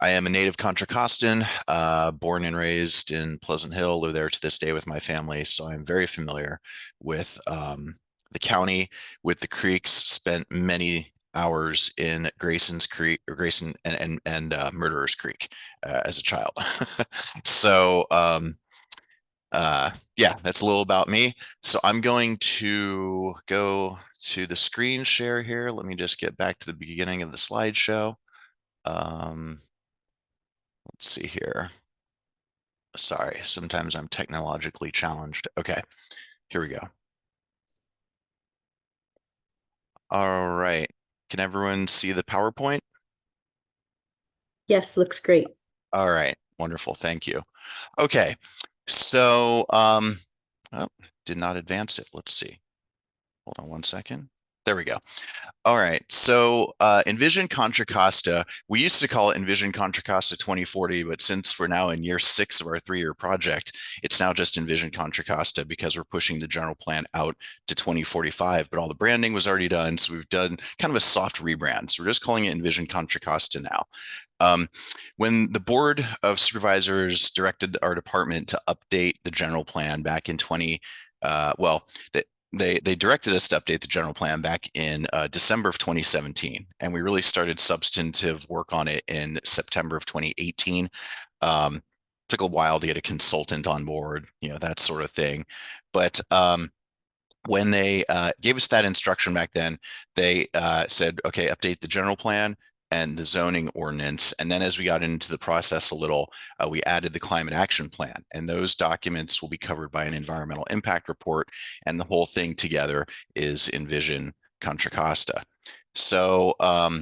I am a native Contra Costan, born and raised in Pleasant Hill, live there to this day with my family. So I'm very familiar with the county, with the creeks, spent many hours in Grayson's Creek, or Grayson and Murderer's Creek as a child. So yeah, that's a little about me. So I'm going to go to the screen share here. Let me just get back to the beginning of the slideshow. Let's see here. Sorry, sometimes I'm technologically challenged. Okay, here we go. All right. Can everyone see the PowerPoint? Yes, looks great. All right, wonderful. Thank you. Okay, so oh, did not advance it. Let's see. Hold on one second. There we go. All right. So Envision Contra Costa, we used to call it Envision Contra Costa 2040, but since we're now in year 6 of our 3-year project, it's now just Envision Contra Costa because we're pushing the general plan out to 2045. But all the branding was already done. So we've done kind of a soft rebrand. So we're just calling it Envision Contra Costa now. When the Board of Supervisors directed our department to update the general plan back in 20, well, they directed us to update the general plan back in December of 2017, and we really started substantive work on it in September of 2018. Took a while to get a consultant on board, that sort of thing. But when they gave us that instruction back then, they said, okay, update the general plan and the zoning ordinance. And then as we got into the process a little, we added the climate action plan. And those documents will be covered by an environmental impact report. And the whole thing together is Envision Contra Costa. So a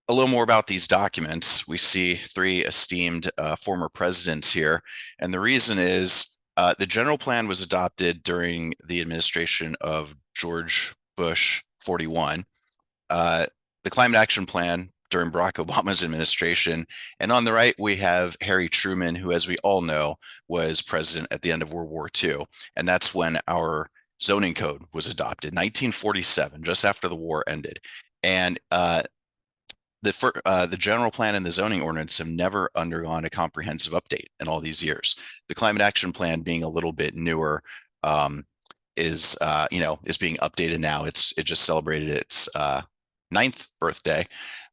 little more about these documents. We see 3 esteemed former presidents here. And the reason is the general plan was adopted during the administration of George Bush 41. The climate action plan during Barack Obama's administration. And on the right, we have Harry Truman, who, as we all know, was president at the end of World War II. And that's when our zoning code was adopted, 1947, just after the war ended. And the general plan and the zoning ordinance have never undergone a comprehensive update in all these years. The climate action plan, being a little bit newer, is being updated now. It just celebrated its 9th birthday,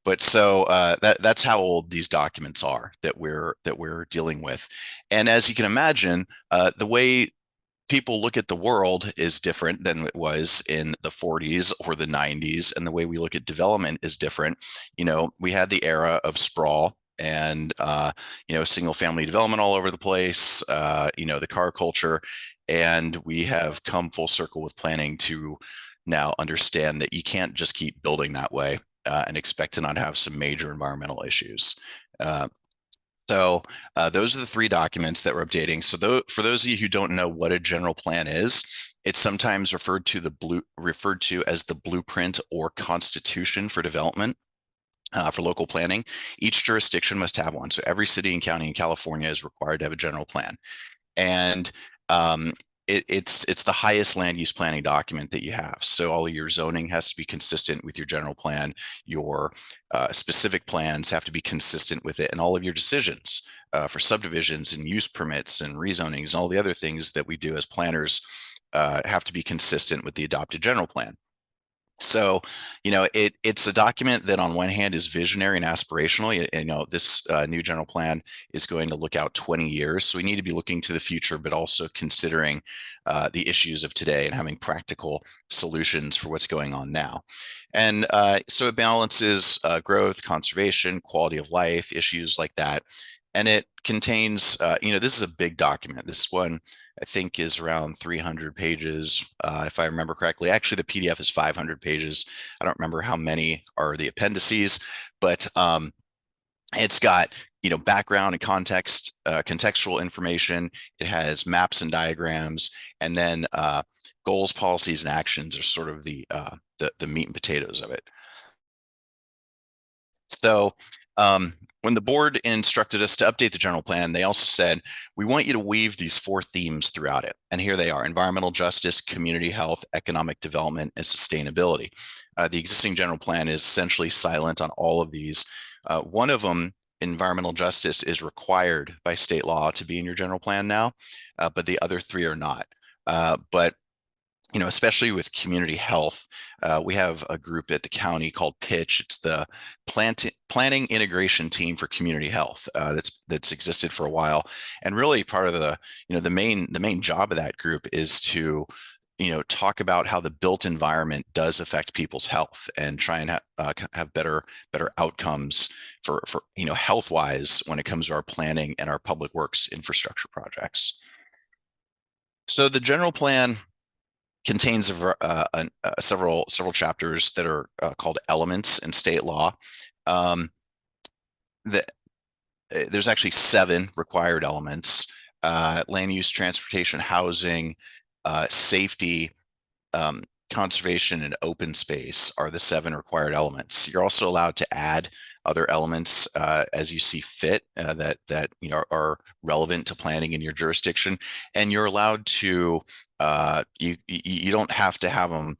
but so that's how old these documents are that we're dealing with. And as you can imagine, the way people look at the world is different than it was in the 40s or the 90s, and the way we look at development is different. We had the era of sprawl and single family development all over the place, the car culture, and we have come full circle with planning to now understand that you can't just keep building that way and expect to not have some major environmental issues. So those are the 3 documents that we're updating. So for those of you who don't know what a general plan is, it's sometimes referred to as the blueprint or constitution for development. For local planning. Each jurisdiction must have one. So every city and county in California is required to have a general plan. And it's the highest land use planning document that you have. So all of your zoning has to be consistent with your general plan. Your specific plans have to be consistent with it, and all of your decisions for subdivisions and use permits and rezonings and all the other things that we do as planners have to be consistent with the adopted general plan. So, it's a document that on one hand is visionary and aspirational. This new general plan is going to look out 20 years. So we need to be looking to the future, but also considering the issues of today and having practical solutions for what's going on now. And so it balances growth, conservation, quality of life, issues like that. And it contains, this is a big document. This one, I think, is around 300 pages, if I remember correctly. Actually, the PDF is 500 pages. I don't remember how many are the appendices, but it's got background and context, contextual information. It has maps and diagrams, and then goals, policies, and actions are sort of the meat and potatoes of it. So when the board instructed us to update the general plan, they also said, we want you to weave these 4 themes throughout it. And here they are: environmental justice, community health, economic development, and sustainability. The existing general plan is essentially silent on all of these, One of them, environmental justice, is required by state law to be in your general plan now, but the other three are not. But especially with community health, we have a group at the county called Pitch. It's the planning integration team for community health, that's existed for a while, and really part of the main job of that group is to talk about how the built environment does affect people's health and try and have better outcomes for health wise when it comes to our planning and our public works infrastructure projects. So the general plan contains several chapters that are called elements in state law. That There's actually 7 required elements: land use, transportation, housing, safety, conservation, and open space are the 7 required elements. You're also allowed to add other elements as you see fit, that are relevant to planning in your jurisdiction, and you're allowed to you don't have to have them.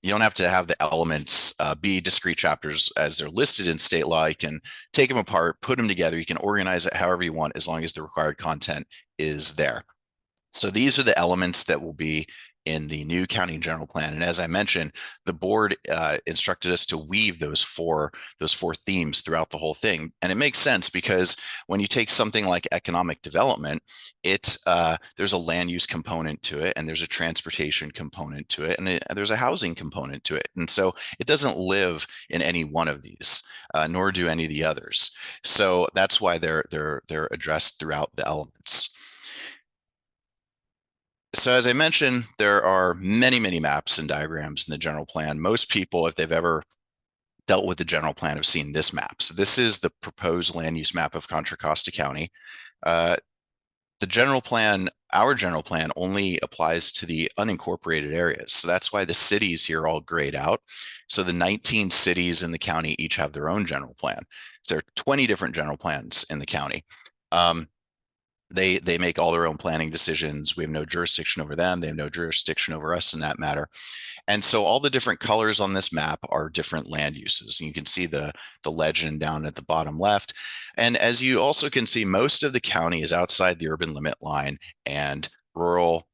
You don't have to have the elements be discrete chapters as they're listed in state law. You can take them apart, put them together. You can organize it however you want, as long as the required content is there. So these are the elements that will be in the new county general plan. And as I mentioned, the board instructed us to weave those four themes throughout the whole thing. And it makes sense, because when you take something like economic development, there's a land use component to it, and there's a transportation component to it, and there's a housing component to it. And so it doesn't live in any one of these, nor do any of the others. So that's why they're addressed throughout the elements. So as I mentioned, there are many, many maps and diagrams in the general plan. Most people, if they've ever dealt with the general plan, have seen this map. So this is the proposed land use map of Contra Costa County. The general plan, our general plan, only applies to the unincorporated areas. So that's why the cities here are all grayed out. So the 19 cities in the county each have their own general plan. So there are 20 different general plans in the county. They make all their own planning decisions. We have no jurisdiction over them. They have no jurisdiction over us in that matter. And so all the different colors on this map are different land uses. And you can see the legend down at the bottom left. And as you also can see, most of the county is outside the urban limit line, and rural,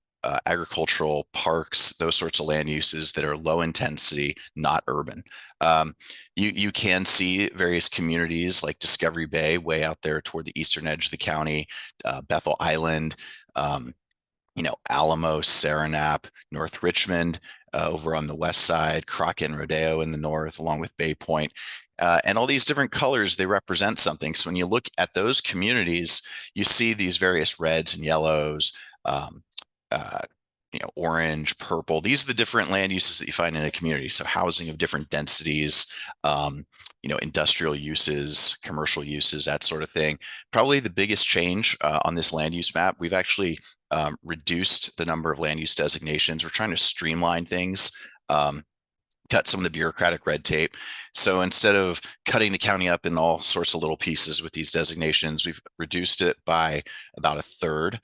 agricultural, parks, those sorts of land uses that are low intensity, not urban. You can see various communities like Discovery Bay way out there toward the eastern edge of the county, Bethel Island, Alamo, Saranap, North Richmond over on the west side, Crockett and Rodeo in the north, along with Bay Point. And all these different colors, they represent something. So when you look at those communities, you see these various reds and yellows, orange, purple. These are the different land uses that you find in a community. So housing of different densities, industrial uses, commercial uses, that sort of thing. Probably the biggest change on this land use map, we've actually reduced the number of land use designations. We're trying to streamline things, cut some of the bureaucratic red tape. So instead of cutting the county up in all sorts of little pieces with these designations, we've reduced it by about a third.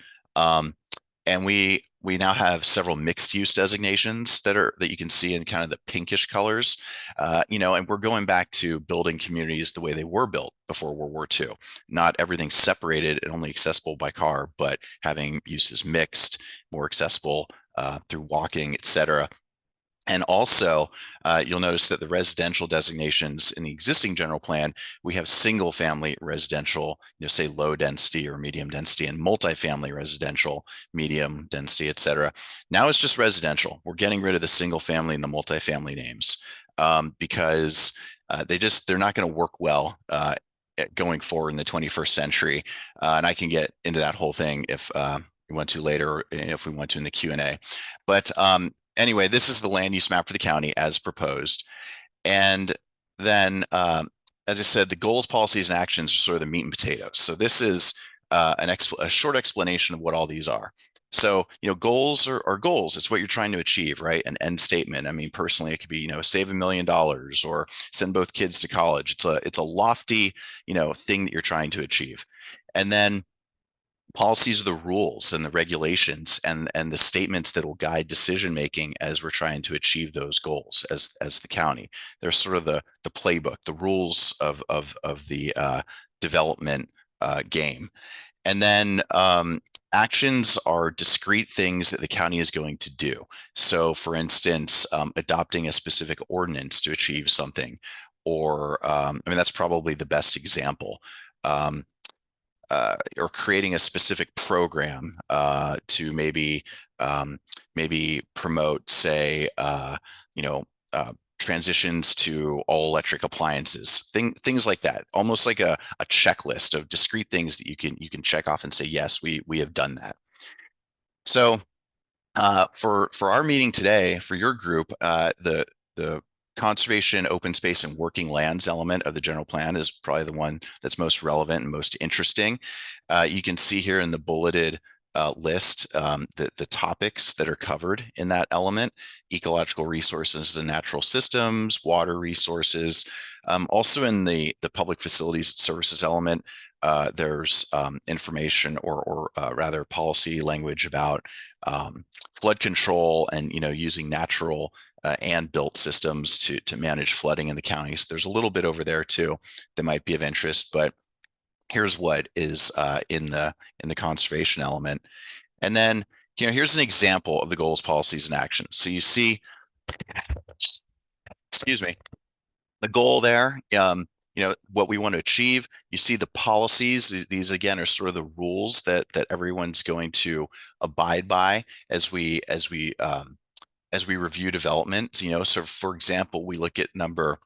And we now have several mixed use designations that you can see in kind of the pinkish colors, and we're going back to building communities the way they were built before World War II. Not everything separated and only accessible by car, but having uses mixed, more accessible through walking, etc. And also, you'll notice that the residential designations in the existing general plan, we have single family residential, say low density or medium density, and multifamily residential, medium density, et cetera. Now it's just residential. We're getting rid of the single family and the multifamily names because they're not going to work well going forward in the 21st century. And I can get into that whole thing if we want to later, or if we want to in the Q&A. But anyway, this is the land use map for the county as proposed. And then, as I said, the goals, policies, and actions are sort of the meat and potatoes. So this is a short explanation of what all these are. So, goals are goals. It's what you're trying to achieve, right? An end statement. I mean, personally, it could be, save $1 million or send both kids to college. It's a lofty, thing that you're trying to achieve. And then Policies are the rules and the regulations and the statements that will guide decision making as we're trying to achieve those goals as the county. They're sort of the playbook, the rules of the development game. And then actions are discrete things that the county is going to do. So, for instance, adopting a specific ordinance to achieve something, or I mean, that's probably the best example. Or creating a specific program to maybe promote, say, you know, transitions to all electric appliances, things like that, almost like a checklist of discrete things that you can check off and say, yes, we have done that. So for our meeting today, for your group, the conservation, open space, and working lands element of the general plan is probably the one that's most relevant and most interesting. You can see here in the bulleted list the topics that are covered in that element: ecological resources and natural systems, water resources. Also in the public facilities services element, there's information or rather policy language about flood control and using natural and built systems to manage flooding in the county. So there's a little bit over there too that might be of interest, but here's what is in the conservation element. And then here's an example of the goals, policies, and actions. So you see, excuse me, the goal there, what we want to achieve. You see the policies. These again are sort of the rules that everyone's going to abide by as we review development. So for example, we look at number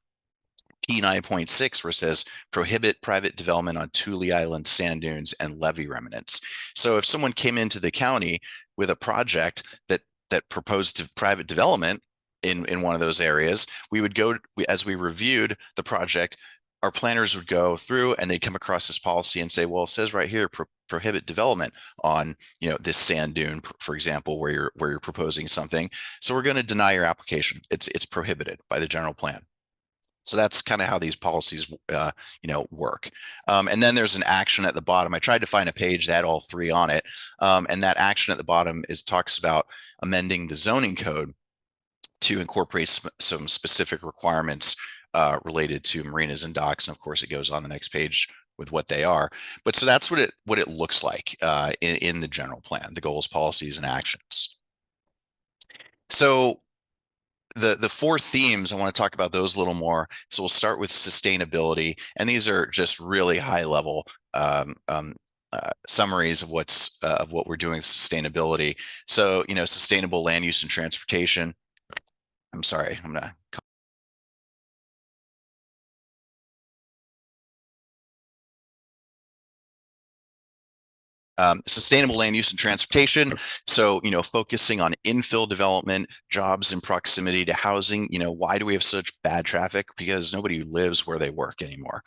P9.6, where it says prohibit private development on Tule Island sand dunes and levee remnants. So if someone came into the county with a project that proposed private development in one of those areas, we would go, as we reviewed the project, our planners would go through and they'd come across this policy and say, well, it says right here, prohibit development on this sand dune, for example, where you're proposing something. So we're going to deny your application. It's prohibited by the general plan. So that's kind of how these policies, work. And then there's an action at the bottom. I tried to find a page that had all three on it. And that action at the bottom talks about amending the zoning code to incorporate some specific requirements related to marinas and docks. And of course, it goes on the next page with what they are. But so that's what it looks like in the general plan, the goals, policies, and actions. So the four themes, I want to talk about those a little more. So we'll start with sustainability, and these are just really high level summaries of what we're doing with sustainability. So sustainable land use and transportation. I'm sorry, I'm gonna sustainable land use and transportation. So, focusing on infill development, jobs in proximity to housing. Why do we have such bad traffic? Because nobody lives where they work anymore.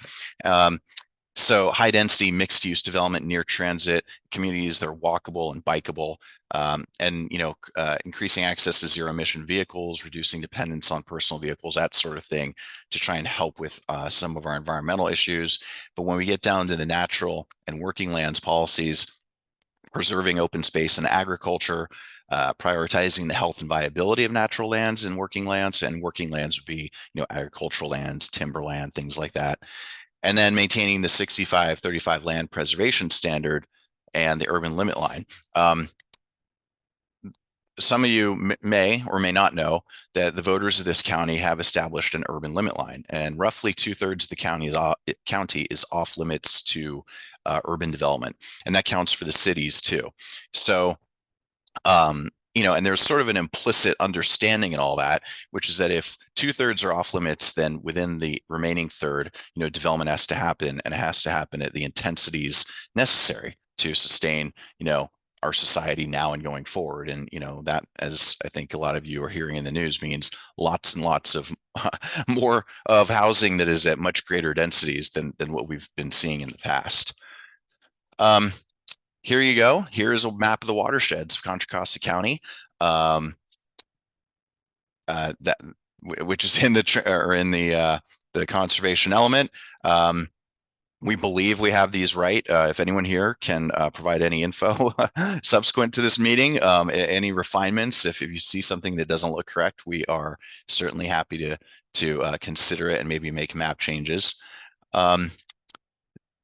So high density mixed use development near transit communities that are walkable and bikeable, and increasing access to zero emission vehicles, reducing dependence on personal vehicles, that sort of thing, to try and help with some of our environmental issues. But when we get down to the natural and working lands policies, preserving open space and agriculture, prioritizing the health and viability of natural lands and working lands would be, agricultural lands, timberland, things like that. And then maintaining the 65-35 land preservation standard and the urban limit line. Some of you may or may not know that the voters of this county have established an urban limit line, and roughly 2/3 of the county is off limits to urban development, and that counts for the cities too. So, and there's sort of an implicit understanding in all that, which is that if 2/3 are off limits, then within the remaining third, development has to happen, and it has to happen at the intensities necessary to sustain, our society now and going forward. And that, as I think a lot of you are hearing in the news, means lots and lots of more of housing that is at much greater densities than what we've been seeing in the past. Here you go. Here's a map of the watersheds of Contra Costa County, that which is in the conservation element. We believe we have these right. If anyone here can provide any info subsequent to this meeting, any refinements, if you see something that doesn't look correct, we are certainly happy to consider it and maybe make map changes. Um,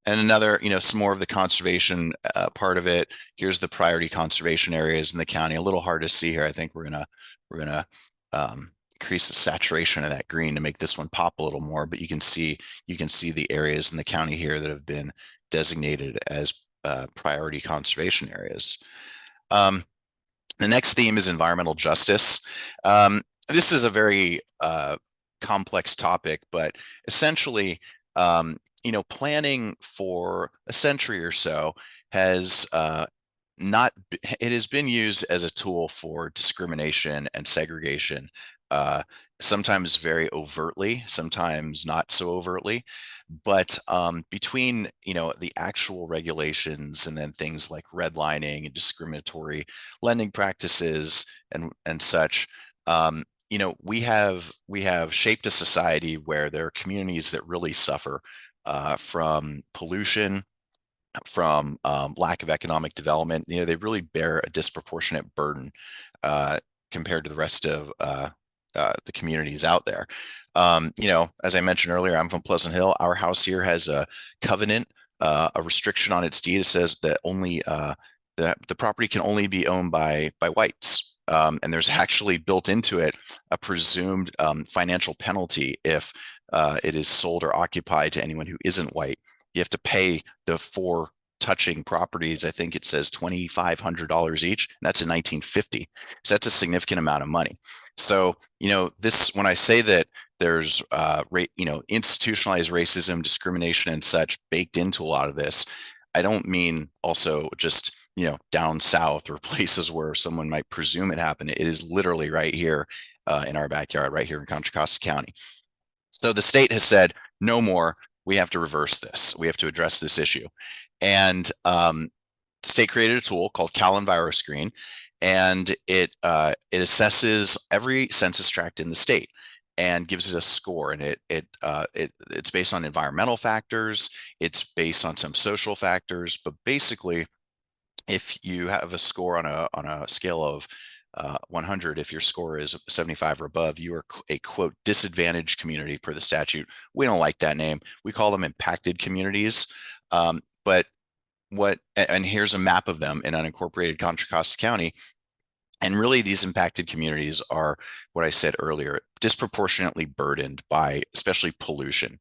and another, some more of the conservation part of it. Here's the priority conservation areas in the county. A little hard to see here. I think we're gonna increase the saturation of that green to make this one pop a little more. But you can see the areas in the county here that have been designated as priority conservation areas. Um, the next theme is environmental justice. This is a very complex topic, but essentially, planning for a century or so has not it has been used as a tool for discrimination and segregation, uh, sometimes very overtly, sometimes not so overtly. But between the actual regulations and then things like redlining and discriminatory lending practices and such, we have shaped a society where there are communities that really suffer from pollution, from lack of economic development. They really bear a disproportionate burden uh, compared to the rest of the communities out there. As I mentioned earlier, I'm from Pleasant Hill. Our house here has a covenant, a restriction on its deed. It says that only the property can only be owned by whites. And there's actually built into it a presumed financial penalty if it is sold or occupied to anyone who isn't white. You have to pay the four touching properties. I think it says $2,500 each, and that's in 1950. So that's a significant amount of money. So, this, when I say that there's institutionalized racism, discrimination, and such baked into a lot of this, I don't mean also just down south or places where someone might presume it happened. It is literally right here in our backyard, right here in Contra Costa County. So the state has said no more. We have to reverse this. We have to address this issue. And the state created a tool called CalEnviroScreen, and it assesses every census tract in the state and gives it a score. And it's based on environmental factors. It's based on some social factors, but basically, if you have a score on a scale of 100, if your score is 75 or above, you are a quote disadvantaged community per the statute. We don't like that name. We call them impacted communities. But and here's a map of them in unincorporated Contra Costa County. And really, these impacted communities are what I said earlier, disproportionately burdened by especially pollution.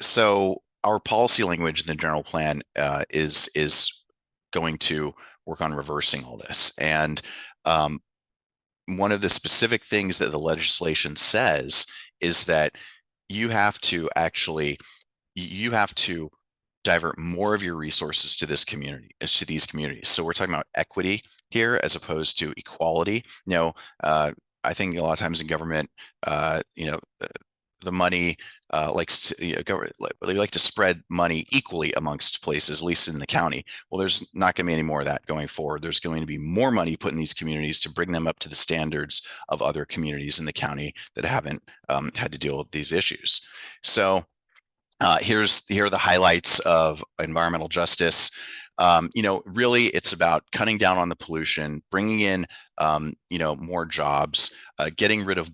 So our policy language in the general plan is going to work on reversing all this. And one of the specific things that the legislation says is that you have to divert more of your resources to these communities. So we're talking about equity here as opposed to equality. I think a lot of times in government, the money they like to spread money equally amongst places, at least in the county. Well, there's not going to be any more of that going forward. There's going to be more money put in these communities to bring them up to the standards of other communities in the county that haven't had to deal with these issues. So here are the highlights of environmental justice. Really, it's about cutting down on the pollution, bringing in, more jobs, getting rid of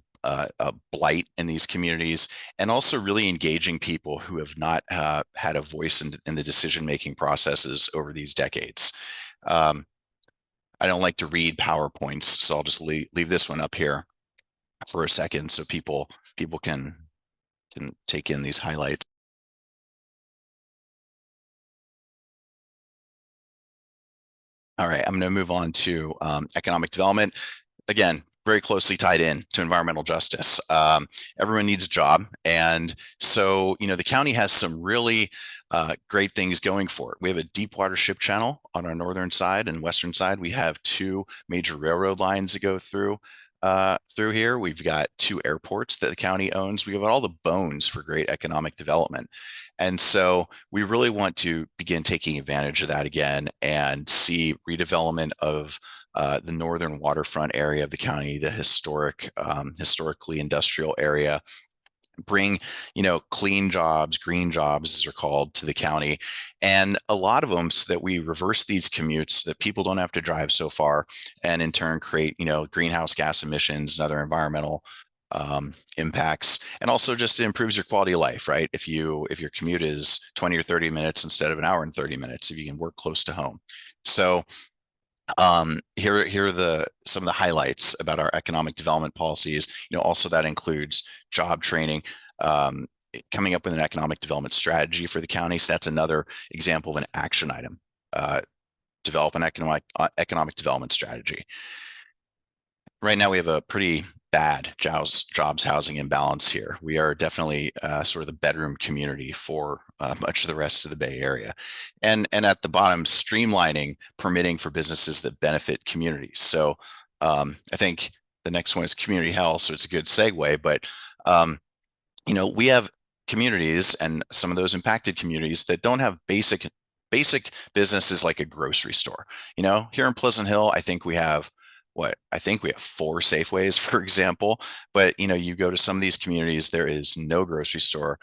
blight in these communities, and also really engaging people who have not had a voice in the decision-making processes over these decades. I don't like to read PowerPoints, so I'll just leave this one up here for a second so people can take in these highlights. All right, I'm going to move on to economic development. Again, very closely tied in to environmental justice. Everyone needs a job. And so, the county has some really great things going for it. We have a deep water ship channel on our northern side and western side. We have two major railroad lines that go through here. We've got two airports that the county owns. We have all the bones for great economic development. And so we really want to begin taking advantage of that again and see redevelopment of the northern waterfront area of the county, the historically industrial area. bring, clean jobs, green jobs as they're called, to the county. And a lot of them, so that we reverse these commutes, so that people don't have to drive so far, and in turn create, greenhouse gas emissions and other environmental impacts. And also just it improves your quality of life, right? If your commute is 20 or 30 minutes instead of an hour and 30 minutes, if you can work close to home. So here are some of the highlights about our economic development policies. Also that includes job training, um, coming up with an economic development strategy for the county. So that's another example of an action item. Uh, Develop an economic development strategy. Right now we have a pretty bad jobs housing imbalance here. We are definitely sort of the bedroom community for much of the rest of the Bay Area. And at the bottom, streamlining permitting for businesses that benefit communities. So I think the next one is community health, so it's a good segue. But we have communities, and some of those impacted communities, that don't have basic businesses like a grocery store. Here in Pleasant Hill, I think we have four Safeways, for example. But you go to some of these communities, there is no grocery store,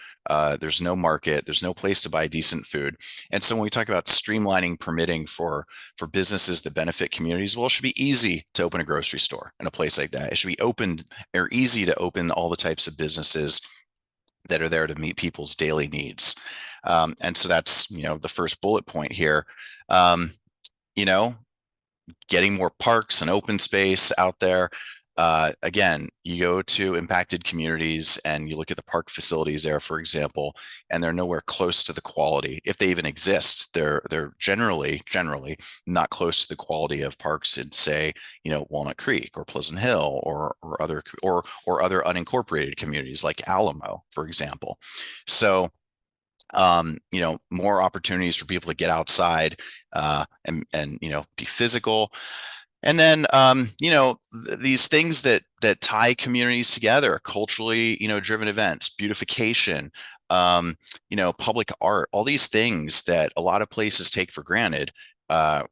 there's no market, there's no place to buy decent food. And so when we talk about streamlining permitting for businesses that benefit communities, well, it should be easy to open a grocery store in a place like that. It should be open or easy to open all the types of businesses that are there to meet people's daily needs. And so that's, the first bullet point here. You know, Getting more parks and open space out there. Again, you go to impacted communities and you look at the park facilities there, for example, and they're nowhere close to the quality. If they even exist, they're generally not close to the quality of parks in, say, Walnut Creek or Pleasant Hill or other unincorporated communities like Alamo, for example. So more opportunities for people to get outside and be physical. And then these things that tie communities together, culturally driven events, beautification, public art, all these things that a lot of places take for granted.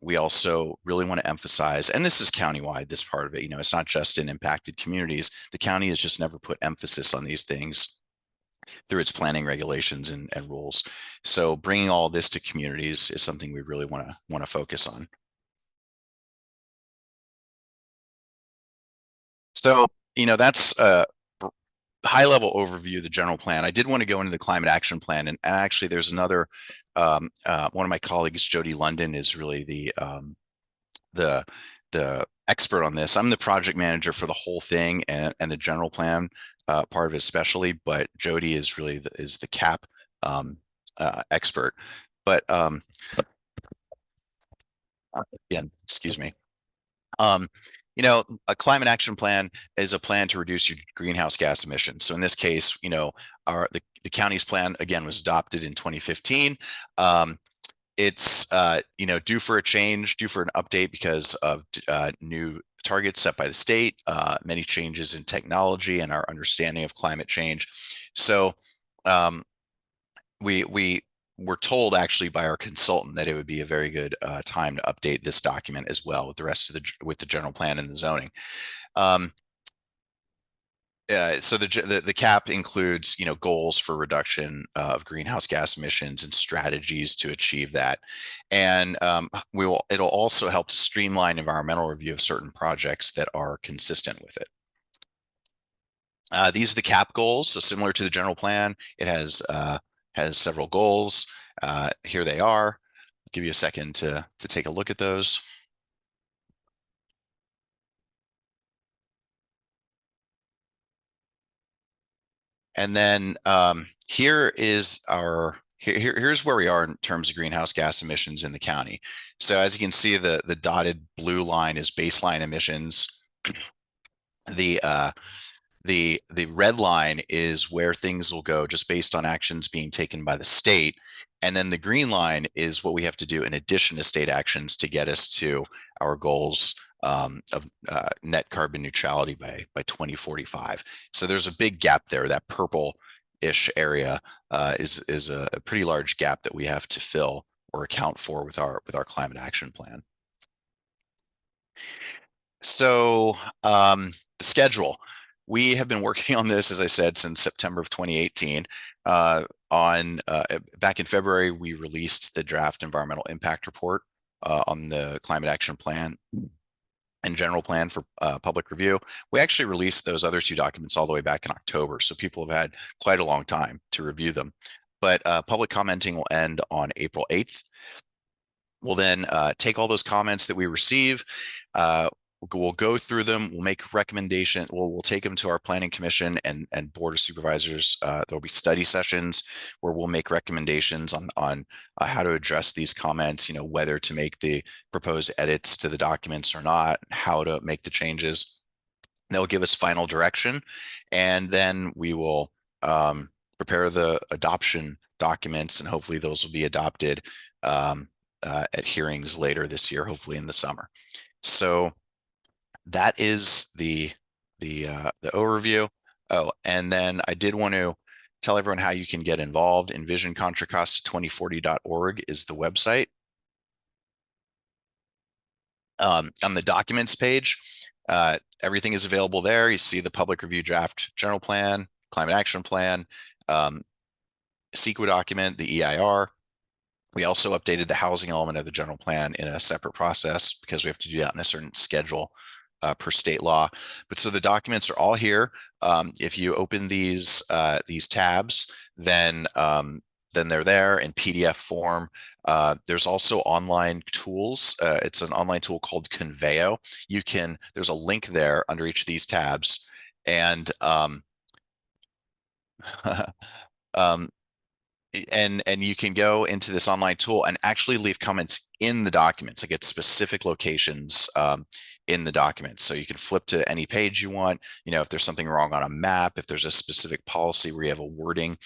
We also really want to emphasize, and this is countywide, this part of it. It's not just in impacted communities. The county has just never put emphasis on these things through its planning regulations and rules. So bringing all this to communities is something we really want to focus on. So, that's a high level overview of the general plan. I did want to go into the climate action plan, and actually there's another, one of my colleagues, Jody London, is really the expert on this. I'm the project manager for the whole thing and the general plan part of it especially, but Jody is really the CAP expert. But again, excuse me. Um, a climate action plan is a plan to reduce your greenhouse gas emissions. So in this case, the county's plan again was adopted in 2015. It's due for a change, due for an update because of new targets set by the state, many changes in technology and our understanding of climate change. So um, we were told actually by our consultant that it would be a very good time to update this document as well with the general plan and the zoning. So the CAP includes goals for reduction of greenhouse gas emissions and strategies to achieve that, and it'll also help to streamline environmental review of certain projects that are consistent with it. These are the CAP goals, so similar to the general plan, it has several goals. Here they are. I'll give you a second to take a look at those. And then here's where we are in terms of greenhouse gas emissions in the county. So as you can see, the dotted blue line is baseline emissions. The red line is where things will go just based on actions being taken by the state. And then the green line is what we have to do in addition to state actions to get us to our goals of net carbon neutrality by 2045. So there's a big gap there. That purple-ish area is a pretty large gap that we have to fill or account for with our climate action plan. So schedule. We have been working on this, as I said, since September of 2018. Back in February, we released the draft environmental impact report on the climate action plan and general plan for public review. We actually released those other two documents all the way back in October, so people have had quite a long time to review them. But public commenting will end on April 8th. We'll then take all those comments that we receive. We'll go through them. We'll make recommendation. We'll take them to our planning commission and board of supervisors. There'll be study sessions where we'll make recommendations on how to address these comments. You know, whether to make the proposed edits to the documents or not, how to make the changes. They'll give us final direction, and then we will prepare the adoption documents, and hopefully those will be adopted at hearings later this year, hopefully in the summer. So that is the overview. Oh, and then I did want to tell everyone how you can get involved. envisioncontracosta2040.org is the website. On the documents page, everything is available there. You see the public review draft general plan, climate action plan, CEQA document, the EIR. We also updated the housing element of the general plan in a separate process because we have to do that in a certain schedule per state law. But so the documents are all here. If you open these tabs, then they're there in PDF form. There's also online tools. It's an online tool called Conveo. There's a link there under each of these tabs, and and you can go into this online tool and actually leave comments in the documents. Like, it's specific locations in the documents, so you can flip to any page you want. You know, if there's something wrong on a map, if there's a specific policy where you have a wording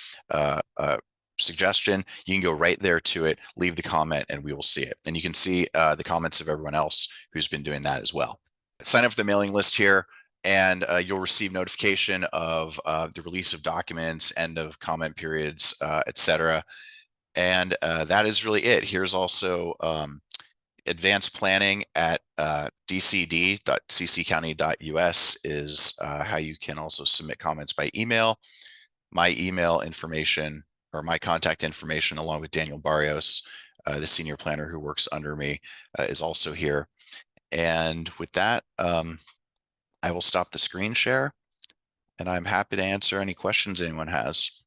suggestion, you can go right there to it, leave the comment, and we will see it. And you can see the comments of everyone else who's been doing that as well. Sign up for the mailing list here, and you'll receive notification of the release of documents, end of comment periods, etc. And that is really it. Here's also advanced planning at dcd.cccounty.us is how you can also submit comments by email. My email information, or my contact information, along with Daniel Barrios, the senior planner who works under me, is also here. And with that, I will stop the screen share, and I'm happy to answer any questions anyone has.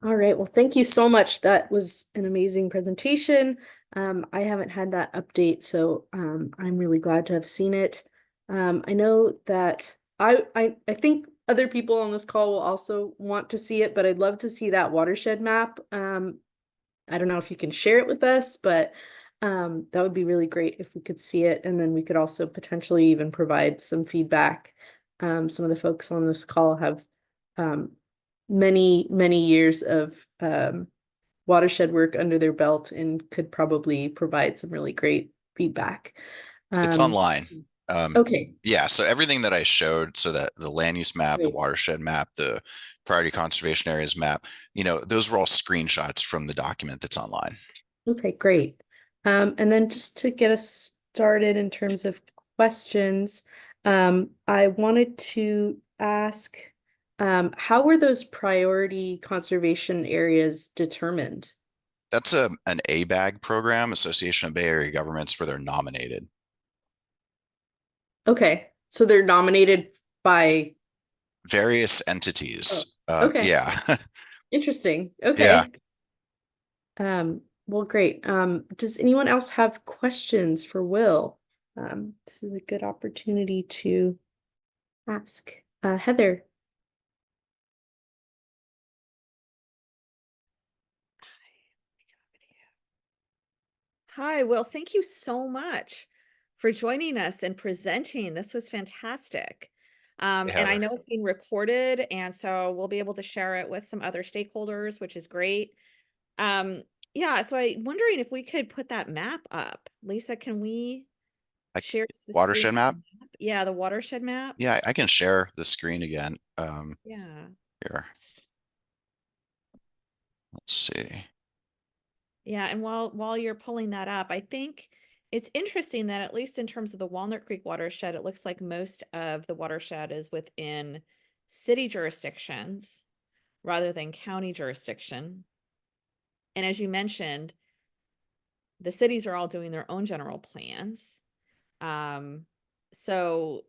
All right. Well, thank you so much. That was an amazing presentation. I haven't had that update, so I'm really glad to have seen it. I know that I think other people on this call will also want to see it, but I'd love to see that watershed map. I don't know if you can share it with us, but that would be really great if we could see it, and then we could also potentially even provide some feedback. Some of the folks on this call have many years of watershed work under their belt and could probably provide some really great feedback. It's online. Okay. Yeah, so everything that I showed, so that the land use map, the watershed map, the priority conservation areas map, you know, those were all screenshots from the document that's online. Okay, great. And then just to get us started in terms of questions, I wanted to ask, how were those priority conservation areas determined? That's an ABAG program, Association of Bay Area Governments, where they're nominated. Okay, so they're nominated by various entities. Okay. Yeah. Interesting. Okay. Yeah. Well, great. Does anyone else have questions for Will? This is a good opportunity to ask. Heather. Hi, Will. Thank you so much for joining us and presenting. This was fantastic. And I know it's being recorded, and so we'll be able to share it with some other stakeholders, which is great. Yeah, so I'm wondering if we could put that map up. Lisa, can we share the watershed map? Yeah, the watershed map. Yeah, I can share the screen again. Yeah. Here. Let's see. Yeah, and while you're pulling that up, I think it's interesting that at least in terms of the Walnut Creek watershed, it looks like most of the watershed is within city jurisdictions rather than county jurisdiction. And as you mentioned, the cities are all doing their own general plans. Um, so,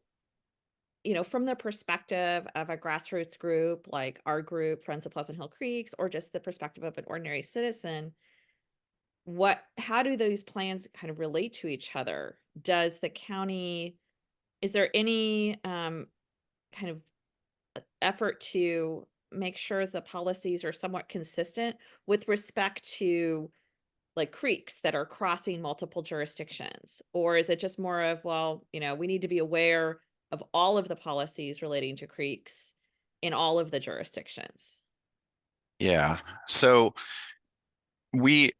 from the perspective of a grassroots group like our group, Friends of Pleasant Hill Creeks, or just the perspective of an ordinary citizen, how do those plans kind of relate to each other? Does the county, is there any kind of effort to make sure the policies are somewhat consistent with respect to like creeks that are crossing multiple jurisdictions? Or is it just more of, well, we need to be aware of all of the policies relating to creeks in all of the jurisdictions? Yeah. So we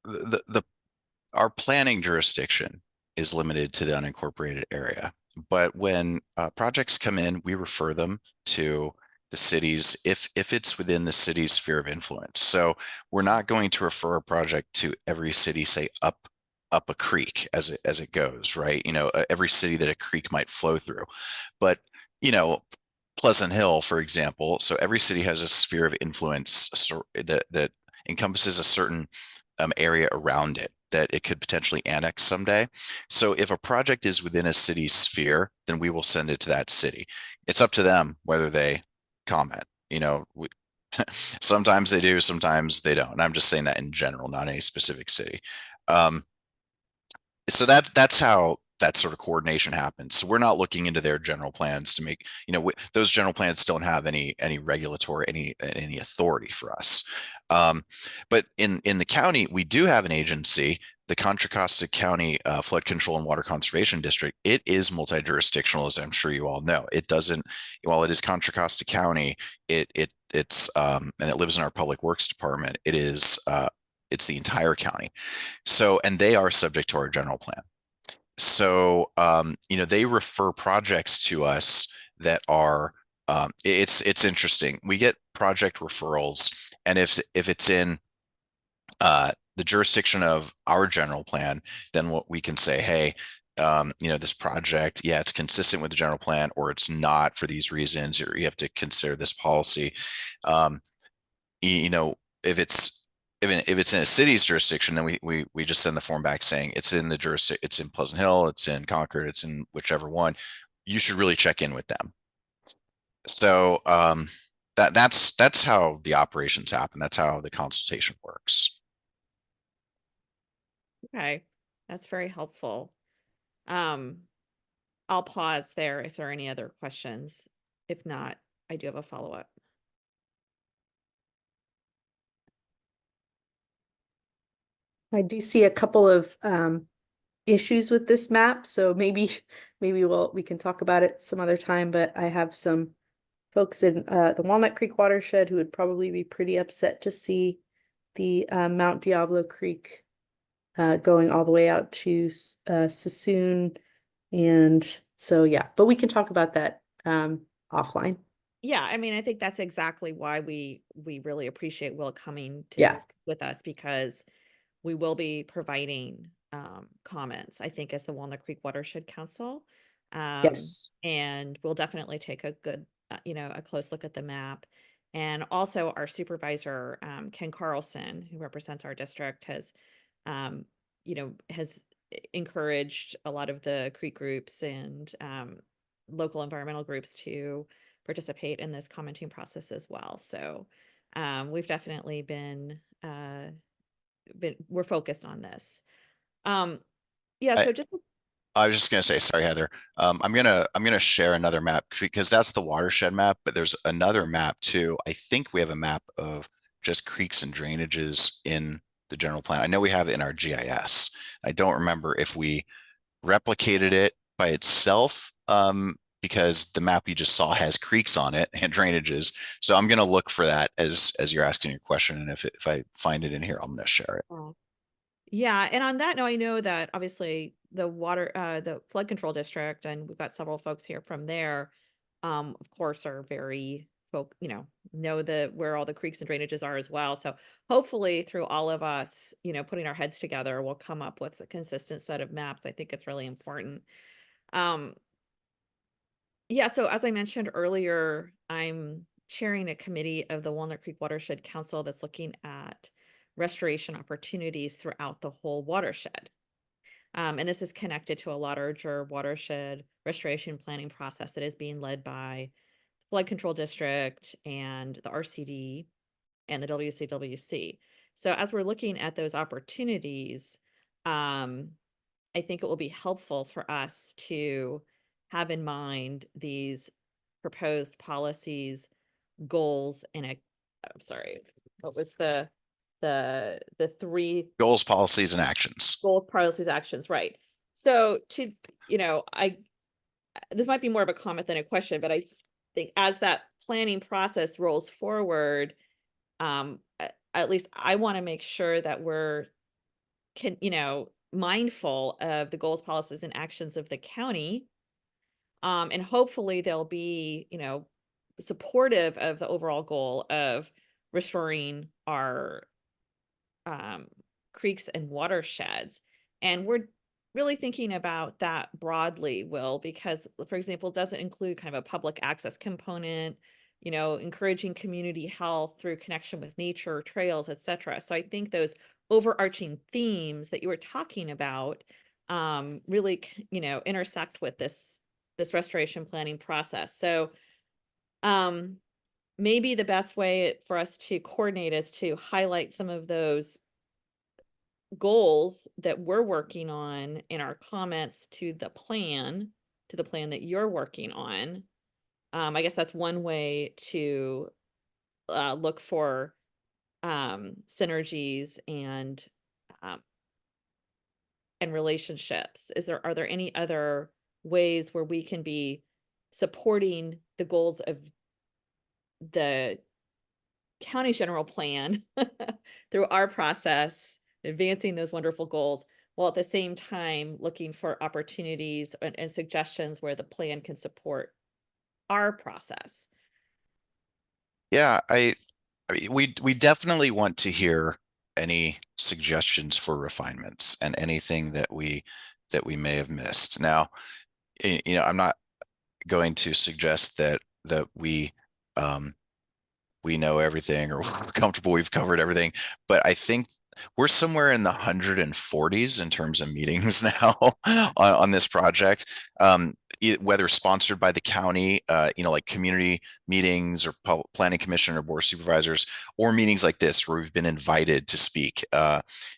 the our planning jurisdiction is limited to the unincorporated area. But when projects come in, we refer them to the cities if it's within the city's sphere of influence. So we're not going to refer a project to every city, say up a creek as it goes, right? Every city that a creek might flow through. But you know, Pleasant Hill, for example, so every city has a sphere of influence that encompasses a certain area around it that it could potentially annex someday. So if a project is within a city's sphere, then we will send it to that city. It's up to them whether they comment. Sometimes they do, sometimes they don't. And I'm just saying that in general, not any specific city. Um, so that's how that sort of coordination happens. So we're not looking into their general plans to make, those general plans don't have any regulatory, any authority for us. But in the county, we do have an agency, the Contra Costa County Flood Control and Water Conservation District. It is multi-jurisdictional, as I'm sure you all know. It doesn't, while it is Contra Costa County, it's and it lives in our Public Works Department. It's the entire county. So, and they are subject to our general plan. So, they refer projects to us that are, it's interesting. We get project referrals, and if it's in the jurisdiction of our general plan, then what we can say, hey, this project, yeah, it's consistent with the general plan, or it's not for these reasons, or you have to consider this policy. Um, you know, if it's in a city's jurisdiction, then we just send the form back saying it's in the jurisdiction, it's in Pleasant Hill, it's in Concord, it's in whichever one. You should really check in with them. So that's how the operations happen. That's how the consultation works. Okay, that's very helpful. Um, I'll pause there if there are any other questions. If not, I do have a follow-up. I do see a couple of issues with this map, so maybe we can talk about it some other time, but I have some folks in the Walnut Creek watershed who would probably be pretty upset to see the Mount Diablo Creek going all the way out to Sassoon. And so, yeah, but we can talk about that offline. Yeah, I mean, I think that's exactly why we really appreciate Will coming to Yeah. with us, because we will be providing comments, I think, as the Walnut Creek Watershed Council. Yes. And we'll definitely take a good, a close look at the map. And also our supervisor, Ken Carlson, who represents our district, has encouraged a lot of the creek groups and local environmental groups to participate in this commenting process as well. So we've definitely we're focused on this. Yeah, I, so just I was just gonna say, sorry, Heather. I'm gonna share another map because that's the watershed map, but there's another map too. I think we have a map of just creeks and drainages in the general plan. I know we have it in our GIS. I don't remember if we replicated it by itself, because the map you just saw has creeks on it and drainages. So I'm gonna look for that as you're asking your question, and if I find it in here, I'm gonna share it. yeah, and on that note, I know that obviously the flood control district, and we've got several folks here from there, of course, are very folk, know where all the creeks and drainages are as well. So hopefully through all of us, putting our heads together, we'll come up with a consistent set of maps. I think it's really important. Yeah, so as I mentioned earlier, I'm chairing a committee of the Walnut Creek Watershed Council that's looking at restoration opportunities throughout the whole watershed. And this is connected to a larger watershed restoration planning process that is being led by Flood Control District and the RCD and the WCWC. So as we're looking at those opportunities, I think it will be helpful for us to have in mind these proposed policies, goals, and I'm sorry, what was the three Goals, policies, and actions. goals, policies, actions, right? So this might be more of a comment than a question, but I think as that planning process rolls forward, at least I want to make sure that we're mindful of the goals, policies, and actions of the county. And hopefully they'll be, supportive of the overall goal of restoring our creeks and watersheds. And we're really thinking about that broadly, Will, because, for example, it doesn't include kind of a public access component, encouraging community health through connection with nature, trails, etc. So I think those overarching themes that you were talking about really, intersect with this restoration planning process. So maybe the best way for us to coordinate is to highlight some of those goals that we're working on in our comments to the plan that you're working on. I guess that's one way to look for synergies and relationships. Are there any other ways where we can be supporting the goals of the county general plan through our process, advancing those wonderful goals, while at the same time looking for opportunities and suggestions where the plan can support our process? Yeah, I mean, we definitely want to hear any suggestions for refinements and anything that we may have missed. Now, I'm not going to suggest that we know everything or we're comfortable we've covered everything, but I think we're somewhere in the 140s in terms of meetings now on this project, whether sponsored by the county, like community meetings or planning commission or board of supervisors, or meetings like this where we've been invited to speak.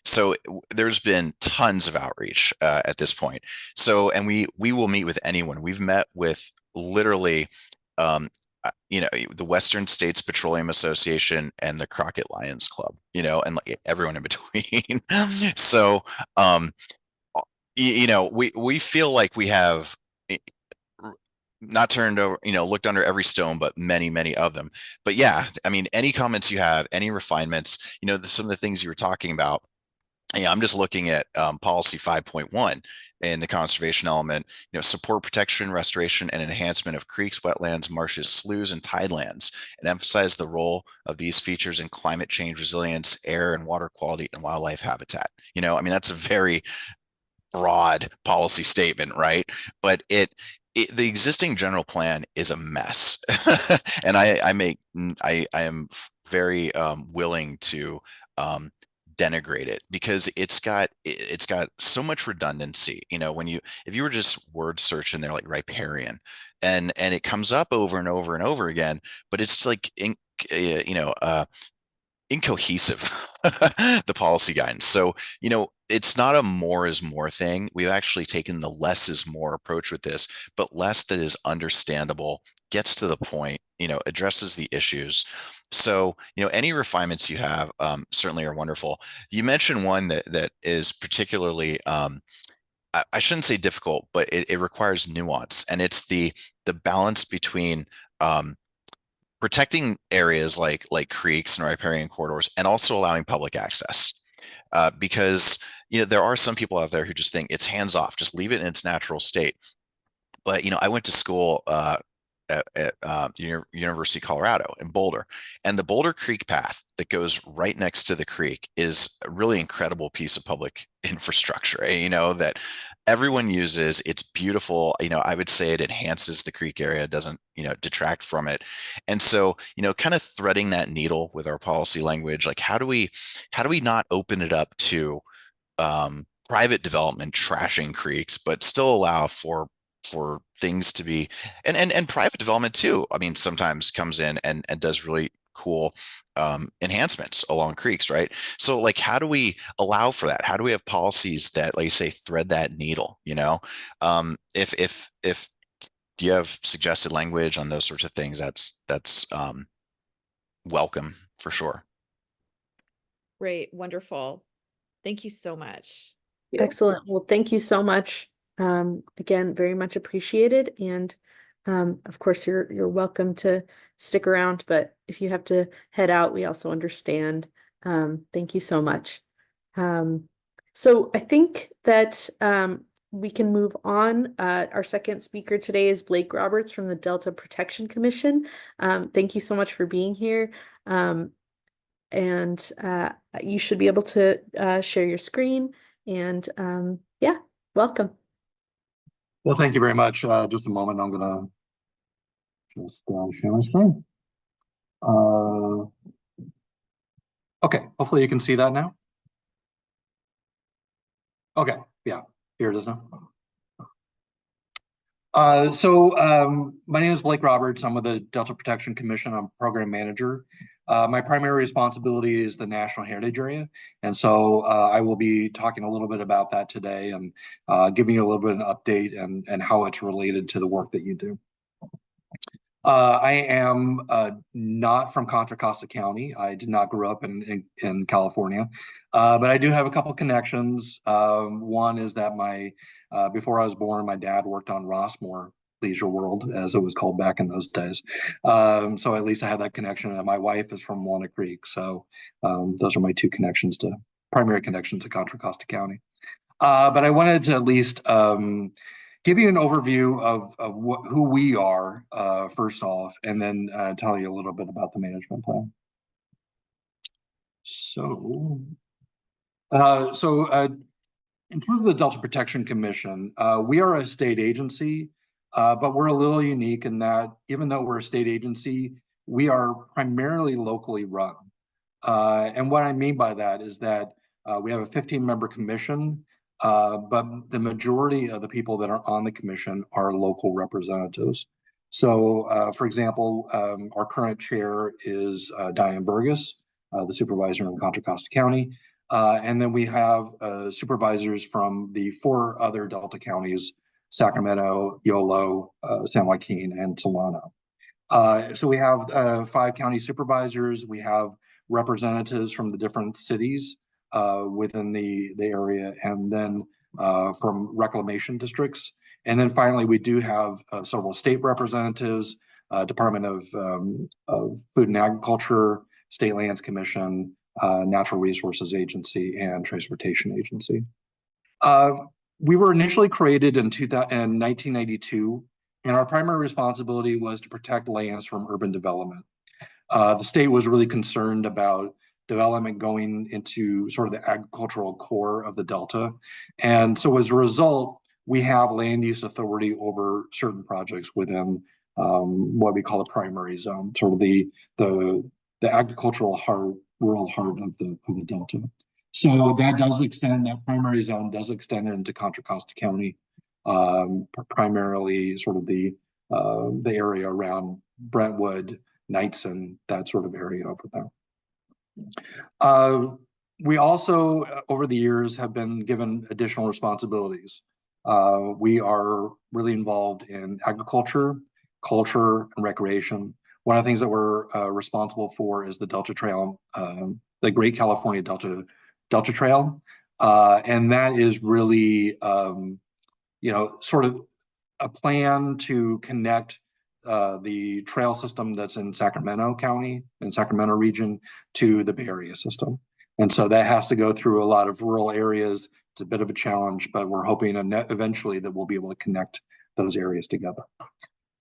So there's been tons of outreach at this point. So, and we will meet with anyone. We've met with literally the Western States Petroleum Association and the Crockett Lions Club, and like everyone in between. So, we feel like we have not turned over, looked under every stone, but many, many of them. But yeah, I mean, any comments you have, any refinements, some of the things you were talking about. Yeah, I'm just looking at policy 5.1 and the conservation element, support protection, restoration, and enhancement of creeks, wetlands, marshes, sloughs, and tidelands, and emphasize the role of these features in climate change resilience, air and water quality, and wildlife habitat. I mean, that's a very broad policy statement, right? But the existing general plan is a mess. And I am very willing to denigrate it because it's got so much redundancy. If you were just word searching there like riparian, and it comes up over and over and over again, but it's like incohesive, the policy guidance. So, it's not a more is more thing. We've actually taken the less is more approach with this, but less that is understandable, gets to the point, addresses the issues. So, any refinements you have certainly are wonderful. You mentioned one that is particularly, I shouldn't say difficult, but it requires nuance, and it's the balance between protecting areas like creeks and riparian corridors, and also allowing public access. Because there are some people out there who just think it's hands off, just leave it in its natural state. But I went to school University of Colorado in Boulder. And the Boulder Creek path that goes right next to the creek is a really incredible piece of public infrastructure, that everyone uses. It's beautiful. I would say it enhances the creek area, doesn't, detract from it. And so, kind of threading that needle with our policy language, like how do we not open it up to private development trashing creeks, but still allow for things to be, and private development too. I mean, sometimes comes in and does really cool enhancements along creeks, right? So like, how do we allow for that? How do we have policies that, like you say, thread that needle? If do you have suggested language on those sorts of things, that's welcome for sure. Great, wonderful. Thank you so much. Excellent. Well, thank you so much. Again, very much appreciated. And of course, you're welcome to stick around, but if you have to head out, we also understand. Thank you so much. So I think that we can move on. Our second speaker today is Blake Roberts from the Delta Protection Commission. Thank you so much for being here. And you should be able to share your screen. And yeah, welcome. Well, thank you very much. Just a moment, I'm gonna just share my screen. Okay, hopefully you can see that now. Okay, yeah, here it is now. My name is Blake Roberts. I'm with the Delta Protection Commission. I'm program manager. My primary responsibility is the National Heritage Area. And so I will be talking a little bit about that today and giving you a little bit of an update and how it's related to the work that you do. I am not from Contra, Costa County. I did not grow up in California, but I do have a couple connections. One is that before I was born, my dad worked on Rossmore Leisure World, as it was called back in those days. So at least I have that connection. And my wife is from Walnut Creek. So those are my two primary connections to Contra Costa County. But I wanted to at least give you an overview of who we are, first off, and then tell you a little bit about the management plan. So in terms of the Delta Protection Commission, we are a state agency, but we're a little unique in that even though we're a state agency, we are primarily locally run. And what I mean by that is that we have a 15-member commission, but the majority of the people that are on the commission are local representatives. So, for example, our current chair is Diane Burgess, the supervisor in Contra Costa County. And then we have supervisors from the 4 other Delta counties: Sacramento, Yolo, San Joaquin, and Solano. So we have 5 county supervisors. We have representatives from the different cities within the area, and then from reclamation districts. And then finally, we do have several state representatives, Department of Food and Agriculture, State Lands Commission, Natural Resources Agency, and Transportation Agency. We were initially created in 1992, and our primary responsibility was to protect lands from urban development. The state was really concerned about development going into sort of the agricultural core of the Delta. And so as a result, we have land use authority over certain projects within what we call the primary zone, sort of the agricultural heart, rural heart of the Delta. So that primary zone does extend into Contra Costa County, primarily sort of the area around Brentwood, Knightson, that sort of area over there. We also, over the years, have been given additional responsibilities. We are really involved in agriculture, culture, and recreation. One of the things that we're responsible for is the Delta Trail, the Great California Delta Trail. And that is really, sort of a plan to connect the trail system that's in Sacramento County and Sacramento region to the Bay Area system. And so that has to go through a lot of rural areas. It's a bit of a challenge, but we're hoping eventually that we'll be able to connect those areas together.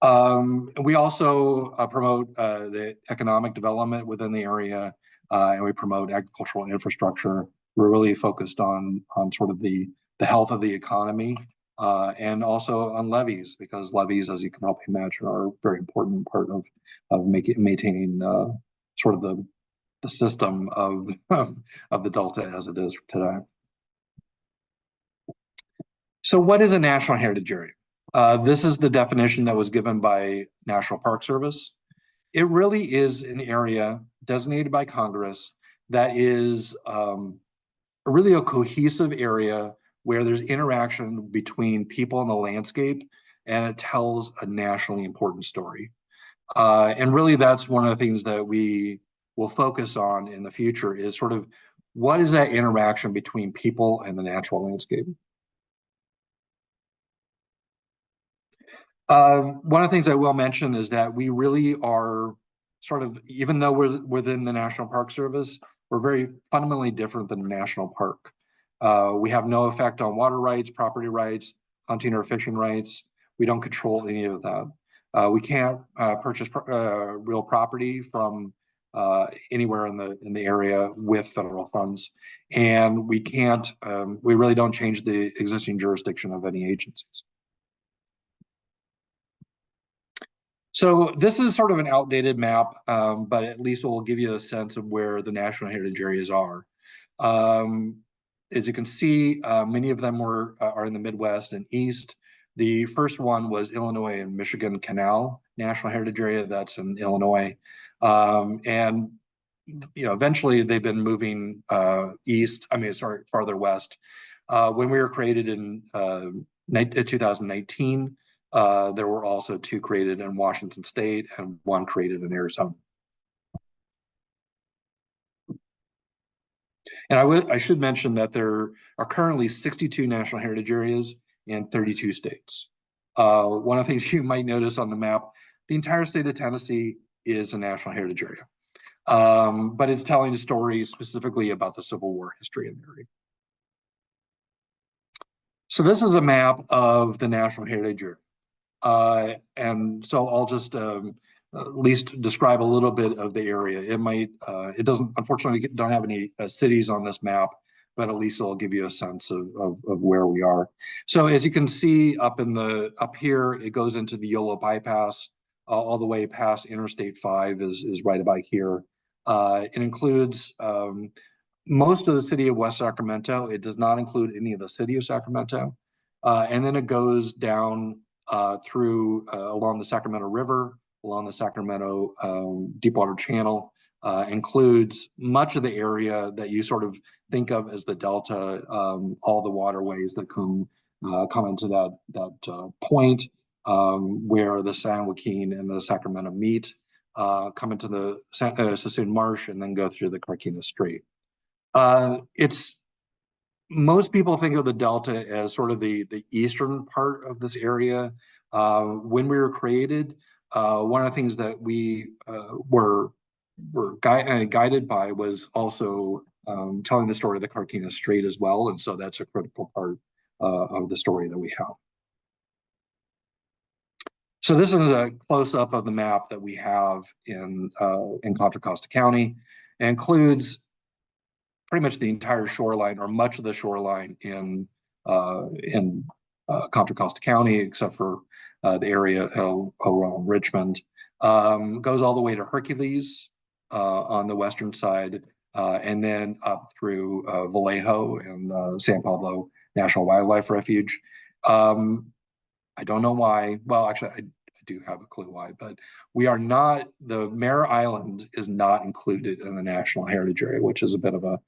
We also promote the economic development within the area, and we promote agricultural infrastructure. We're really focused on sort of the health of the economy, and also on levees, because levees, as you can probably imagine, are a very important part of maintaining sort of the system of of the Delta as it is today. So what is a national heritage area? This is the definition that was given by National Park Service. It really is an area designated by Congress that is really a cohesive area where there's interaction between people and the landscape, and it tells a nationally important story. And really that's one of the things that we will focus on in the future, is sort of what is that interaction between people and the natural landscape. One of the things I will mention is that we really are sort of, even though we're within the National Park Service, we're very fundamentally different than a national park. We have no effect on water rights, property rights, hunting or fishing rights. We don't control any of that. We can't purchase real property from anywhere in the area with federal funds, and we can't. We really don't change the existing jurisdiction of any agencies. So this is sort of an outdated map, but at least it will give you a sense of where the national heritage areas are. As you can see, many of them are in the Midwest and East. The first one was Illinois and Michigan Canal National Heritage Area. That's in Illinois. And eventually they've been moving farther west. When we were created in 2019, there were also 2 created in Washington State and 1 created in Arizona. And I should mention that there are currently 62 national heritage areas in 32 states. One of the things you might notice on the map, the entire state of Tennessee is a national heritage area, but it's telling a story specifically about the Civil War history in the area. So this is a map of the national heritage area. And so I'll just at least describe a little bit of the area. It doesn't, unfortunately, don't have any cities on this map, but at least it'll give you a sense of where we are. So as you can see up here, it goes into the Yolo bypass, all the way past Interstate 5 is right about here. It includes most of the city of West Sacramento. It does not include any of the city of Sacramento. And then it goes down through along the Sacramento River, along the Sacramento Deepwater Channel, includes much of the area that you sort of think of as the Delta, all the waterways that come into that point where the San Joaquin and the Sacramento meet, come into the Sassoon Marsh, and then go through the Carquinez Strait. Most people think of the Delta as sort of the eastern part of this area. When we were created, one of the things that we were guided by was also telling the story of the Carquinez Strait as well, and so that's a critical part of the story that we have. So this is a close-up of the map that we have in Contra Costa County. It includes pretty much the entire shoreline, or much of the shoreline in Contra Costa County, except for the area around Richmond. Goes all the way to Hercules on the western side, and then up through Vallejo and San Pablo National Wildlife Refuge. I don't know why. Well, actually, I do have a clue why, but we are not, the Mare Island is not included in the National Heritage Area, which is a bit of a,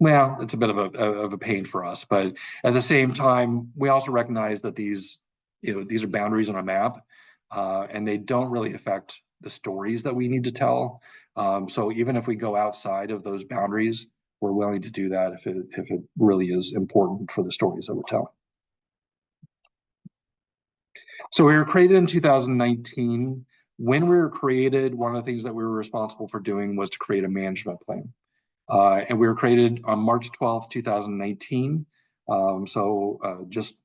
well, it's a bit of a pain for us. But at the same time, we also recognize that these are boundaries on a map, and they don't really affect the stories that we need to tell. So even if we go outside of those boundaries, we're willing to do that if it really is important for the stories that we're telling. So we were created in 2019. When we were created, one of the things that we were responsible for doing was to create a management plan. And we were created on March 12th, 2019. So just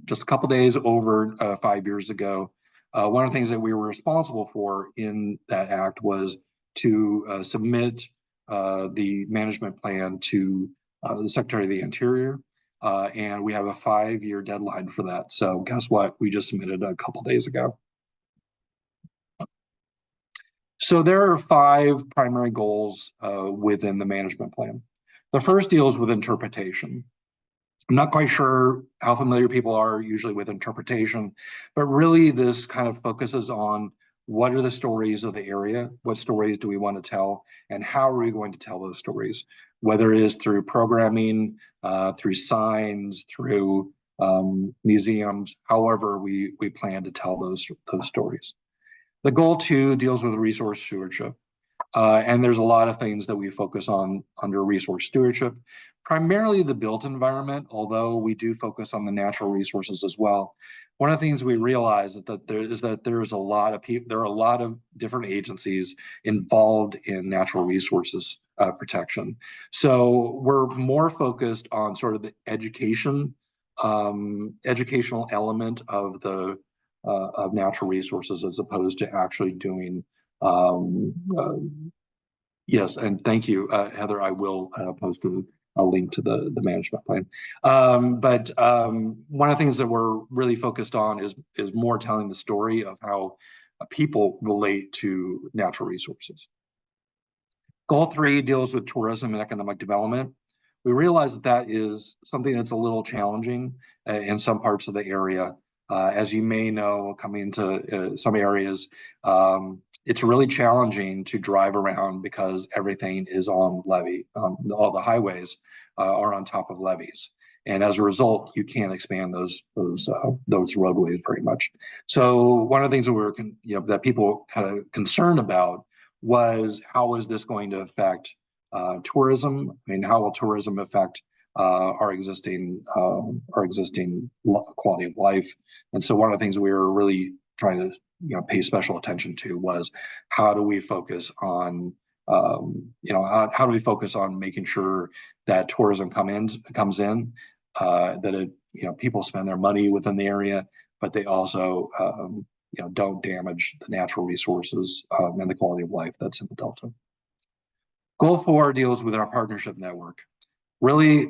just a couple days over 5 years ago. One of the things that we were responsible for in that act was to submit the management plan to the Secretary of the Interior, and we have a 5-year deadline for that. So guess what? We just submitted a couple days ago. So there are 5 primary goals within the management plan. The first deals with interpretation. I'm not quite sure how familiar people are usually with interpretation, but really this kind of focuses on what are the stories of the area, what stories do we want to tell, and how are we going to tell those stories, whether it is through programming, through signs, through museums, however we plan to tell those stories. The goal 2 deals with resource stewardship. And there's a lot of things that we focus on under resource stewardship, primarily the built environment, although we do focus on the natural resources as well. One of the things we realize is that there is a lot of people, there are a lot of different agencies involved in natural resources protection. So we're more focused on sort of the educational element of the of natural resources as opposed to actually doing yes, and thank you, Heather. I will post a link to the management plan. But one of the things that we're really focused on is more telling the story of how people relate to natural resources. Goal 3 deals with tourism and economic development. We realize that that is something that's a little challenging in some parts of the area. As you may know, coming into some areas, it's really challenging to drive around because everything is on levee. All the highways are on top of levees, and as a result, you can't expand those roadways very much. So one of the things that we were, that people had a concern about was how is this going to affect tourism? I mean, how will tourism affect our existing quality of life? And so one of the things we were really trying to pay special attention to was how do we focus on how do we focus on making sure that tourism comes in, that people spend their money within the area, but they also don't damage the natural resources and the quality of life that's in the Delta. Goal 4 deals with our partnership network. Really,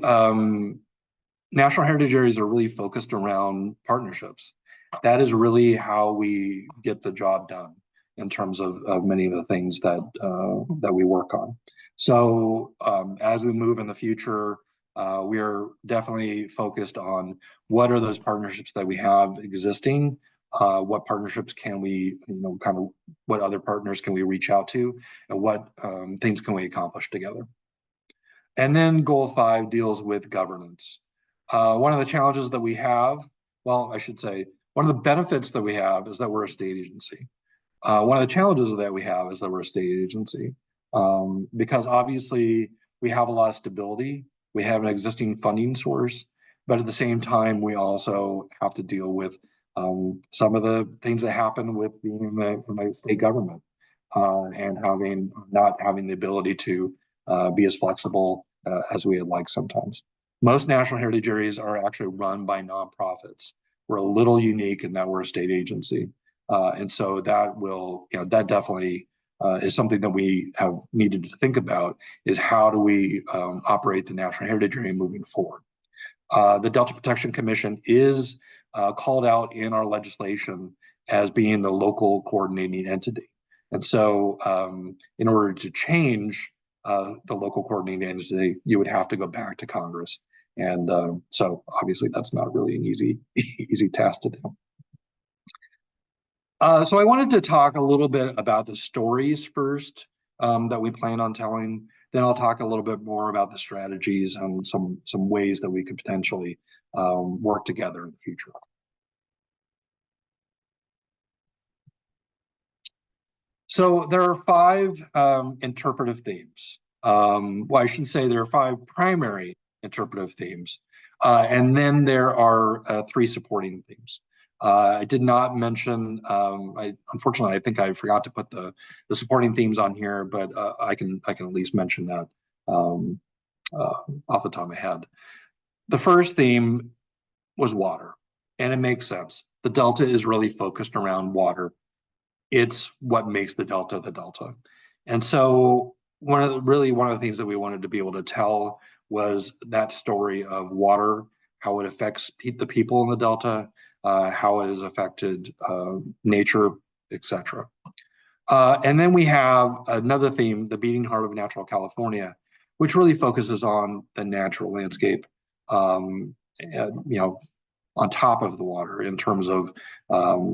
national heritage areas are really focused around partnerships. That is really how we get the job done in terms of many of the things that that we work on. So as we move in the future, we are definitely focused on what are those partnerships that we have existing, what partnerships can we, what other partners can we reach out to, and what things can we accomplish together. And then goal 5 deals with governance. One of the challenges that we have, well, I should say, one of the benefits that we have is that we're a state agency. One of the challenges that we have is that we're a state agency because obviously we have a lot of stability. We have an existing funding source, but at the same time, we also have to deal with some of the things that happen with being in the state government and not having the ability to be as flexible as we would like sometimes. Most national heritage areas are actually run by nonprofits. We're a little unique in that we're a state agency. And so that will, that definitely is something that we have needed to think about is how do we operate the national heritage area moving forward. The Delta Protection Commission is called out in our legislation as being the local coordinating entity. And so in order to change the local coordinating entity, you would have to go back to Congress. And so obviously that's not really an easy task to do. So I wanted to talk a little bit about the stories first that we plan on telling. Then I'll talk a little bit more about the strategies and some ways that we could potentially work together in the future. So there are 5 interpretive themes. Well, I should say there are 5 primary interpretive themes, and then there are 3 supporting themes. I did not mention, unfortunately, I think I forgot to put the supporting themes on here, but I can at least mention that off the top of my head. The first theme was water. And it makes sense. The Delta is really focused around water. It's what makes the Delta the Delta. And so one of the things that we wanted to be able to tell was that story of water, how it affects the people in the Delta, how it has affected nature, etc. And then we have another theme, the beating heart of natural California, which really focuses on the natural landscape, and, on top of the water in terms of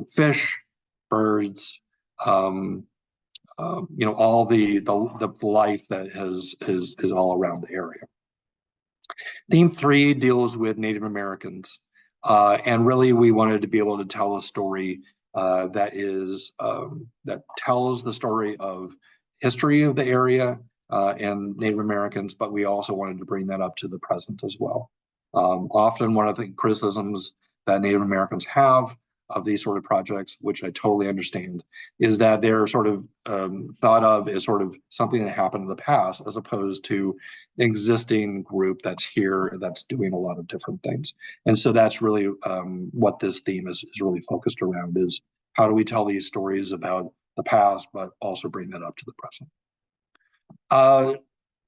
fish, birds, all the life that is all around the area. Theme 3 deals with Native Americans, and really we wanted to be able to tell a story that tells the story of history of the area and Native Americans, but we also wanted to bring that up to the present as well. Often one of the criticisms that Native Americans have of these sort of projects, which I totally understand, is that they're sort of thought of as sort of something that happened in the past, as opposed to an existing group that's here that's doing a lot of different things. And so that's really what this theme is really focused around, is how do we tell these stories about the past, but also bring that up to the present.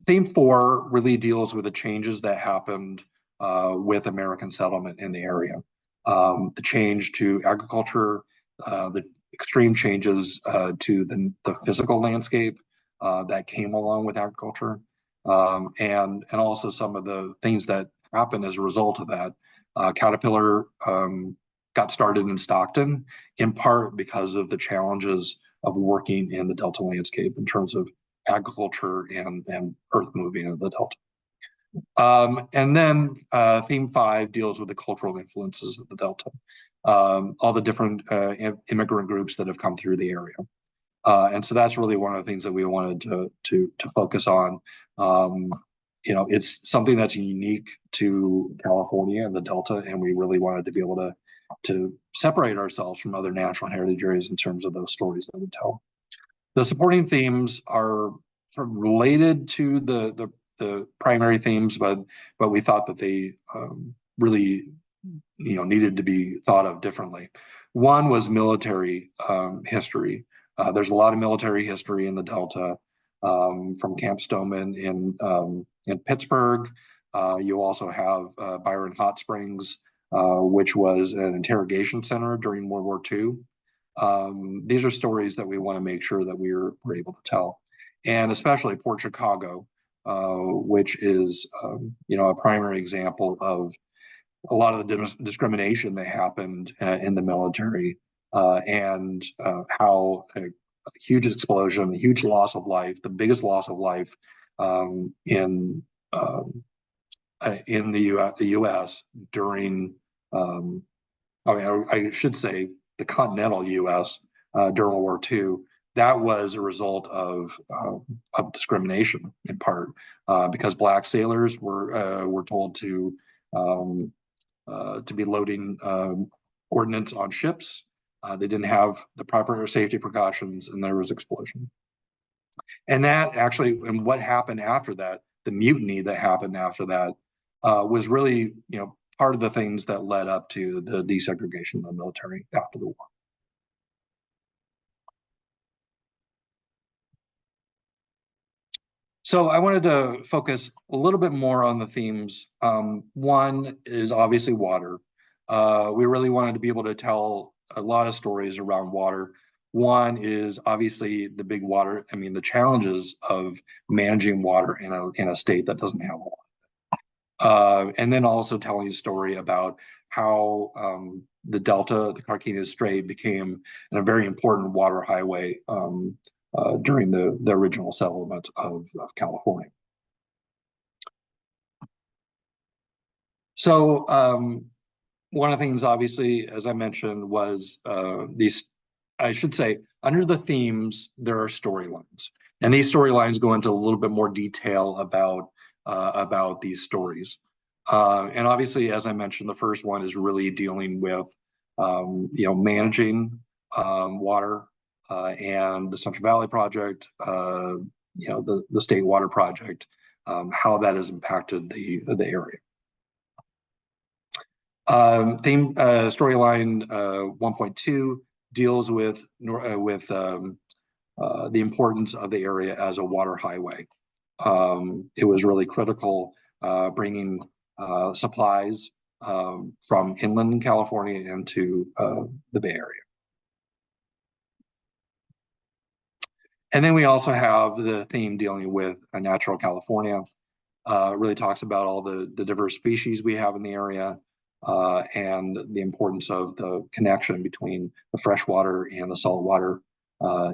Theme 4 really deals with the changes that happened with American settlement in the area. The change to agriculture, the extreme changes to the physical landscape that came along with agriculture, and also some of the things that happened as a result of that. Caterpillar got started in Stockton, in part because of the challenges of working in the Delta landscape in terms of agriculture and earth moving in the Delta. And then theme 5 deals with the cultural influences of the Delta, all the different immigrant groups that have come through the area. And so that's really one of the things that we wanted to focus on. It's something that's unique to California and the Delta, and we really wanted to be able to separate ourselves from other natural heritage areas in terms of those stories that we tell. The supporting themes are sort of related to the primary themes, but we thought that they really needed to be thought of differently. One was military history. There's a lot of military history in the Delta, from Camp Stoneman in Pittsburgh. You also have Byron Hot Springs, which was an interrogation center during World War II. These are stories that we want to make sure that we're able to tell, and especially Port Chicago, which is a primary example of a lot of the discrimination that happened in the military, and how a huge explosion, a huge loss of life, the biggest loss of life in the U.S. during, I should say, the continental U.S. During World War II. That was a result of discrimination, in part, because Black sailors were told to be loading ordnance on ships. They didn't have the proper safety precautions, and there was explosion. And what happened after that, the mutiny that happened after that, was really, part of the things that led up to the desegregation of the military after the war. So I wanted to focus a little bit more on the themes. One is obviously water. We really wanted to be able to tell a lot of stories around water. One is obviously the big water, the challenges of managing water in a state that doesn't have water. And then also telling a story about how the Delta, the Carquinez Strait, became a very important water highway during the original settlement of California. So one of the things, obviously, as I mentioned, was I should say, under the themes, there are storylines. And these storylines go into a little bit more detail about these stories. And obviously, as I mentioned, the first one is really dealing with, managing water, and the Central Valley Project, the State Water Project, how that has impacted the area. Storyline 1.2 deals with the importance of the area as a water highway. It was really critical bringing supplies from inland California into the Bay Area. And then we also have the theme dealing with natural California. Really talks about all the diverse species we have in the area and the importance of the connection between the freshwater and the saltwater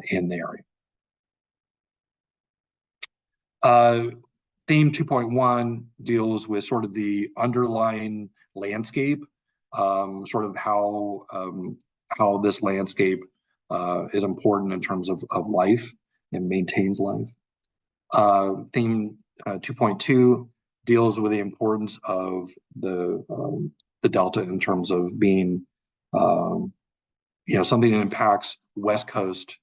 in the area. Theme 2.1 deals with sort of the underlying landscape, sort of how this landscape is important in terms of life and maintains life. Theme 2.2 deals with the importance of the Delta in terms of being, something that impacts West Coast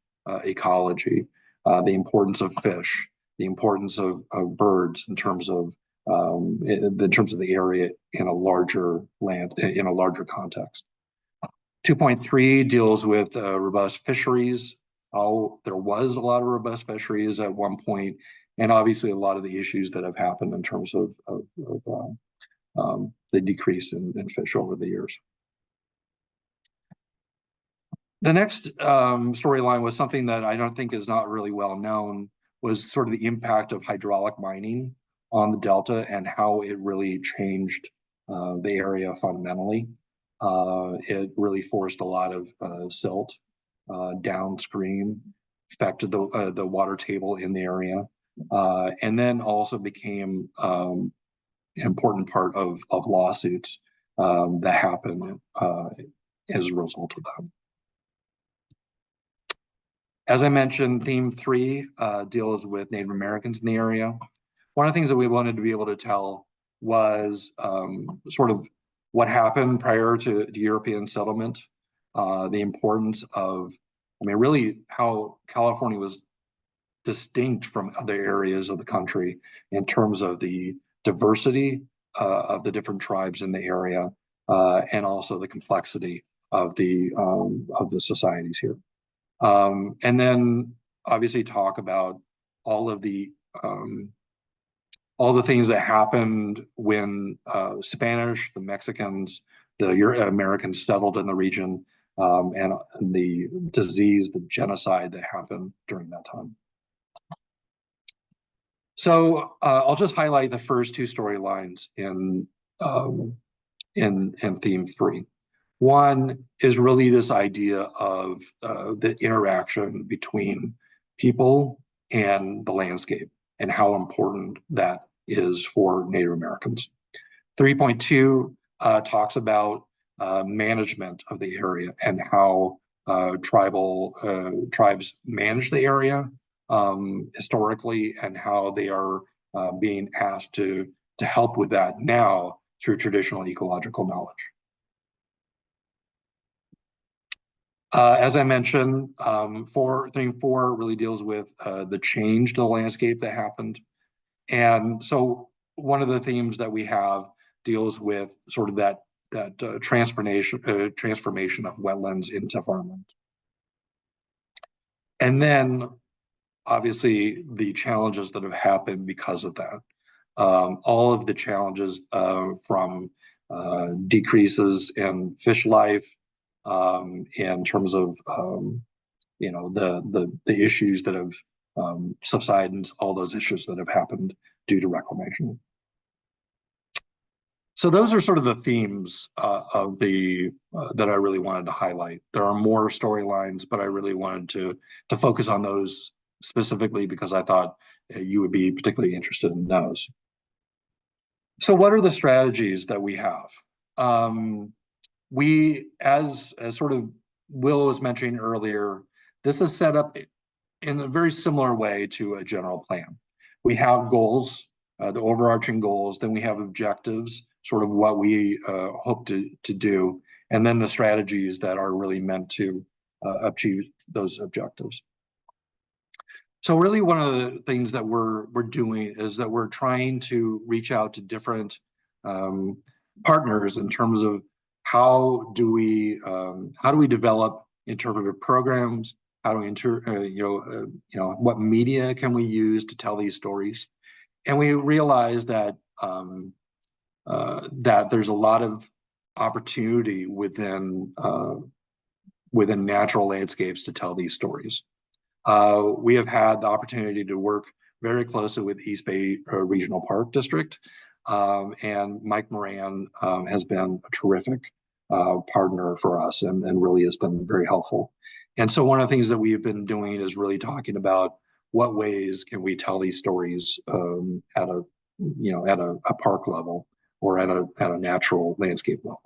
ecology, the importance of fish, the importance of birds in terms of the area in a larger context. 2.3 deals with robust fisheries. There was a lot of robust fisheries at one point, and obviously a lot of the issues that have happened in terms of the decrease in fish over the years. The next storyline was something that I don't think is not really well known, was sort of the impact of hydraulic mining on the Delta and how it really changed the area fundamentally. It really forced a lot of silt downstream, affected the water table in the area, and then also became an important part of lawsuits that happened as a result of that. As I mentioned, theme 3 deals with Native Americans in the area. One of the things that we wanted to be able to tell was sort of what happened prior to European settlement, the importance of, really how California was distinct from other areas of the country in terms of the diversity of the different tribes in the area, and also the complexity of the societies here. And then obviously talk about all the things that happened when Spanish, the Mexicans, the Americans settled in the region, and the disease, the genocide that happened during that time. So I'll just highlight the first two storylines in theme 3. One is really this idea of the interaction between people and the landscape and how important that is for Native Americans. 3.2 talks about management of the area and how tribes manage the area historically, and how they are being asked to help with that now through traditional ecological knowledge. As I mentioned, theme 4 really deals with the change to the landscape that happened. And so one of the themes that we have deals with sort of that transformation of wetlands into farmland. And then obviously the challenges that have happened because of that. All of the challenges from decreases in fish life, in terms of the issues that have subsided, all those issues that have happened due to reclamation. So those are sort of the themes of that I really wanted to highlight. There are more storylines, but I really wanted to focus on those specifically because I thought you would be particularly interested in those. So what are the strategies that we have? We, as sort of Will was mentioning earlier, this is set up in a very similar way to a general plan. We have goals, the overarching goals, then we have objectives, sort of what we hope to do, and then the strategies that are really meant to achieve those objectives. So really one of the things that we're doing is that we're trying to reach out to different partners in terms of how do we develop interpretive programs? How do we what media can we use to tell these stories? And we realized that that there's a lot of opportunity within natural landscapes to tell these stories. We have had the opportunity to work very closely with East Bay Regional Park District, and Mike Moran has been a terrific partner for us, and really has been very helpful. And so one of the things that we've been doing is really talking about what ways can we tell these stories at a park level or at a natural landscape level.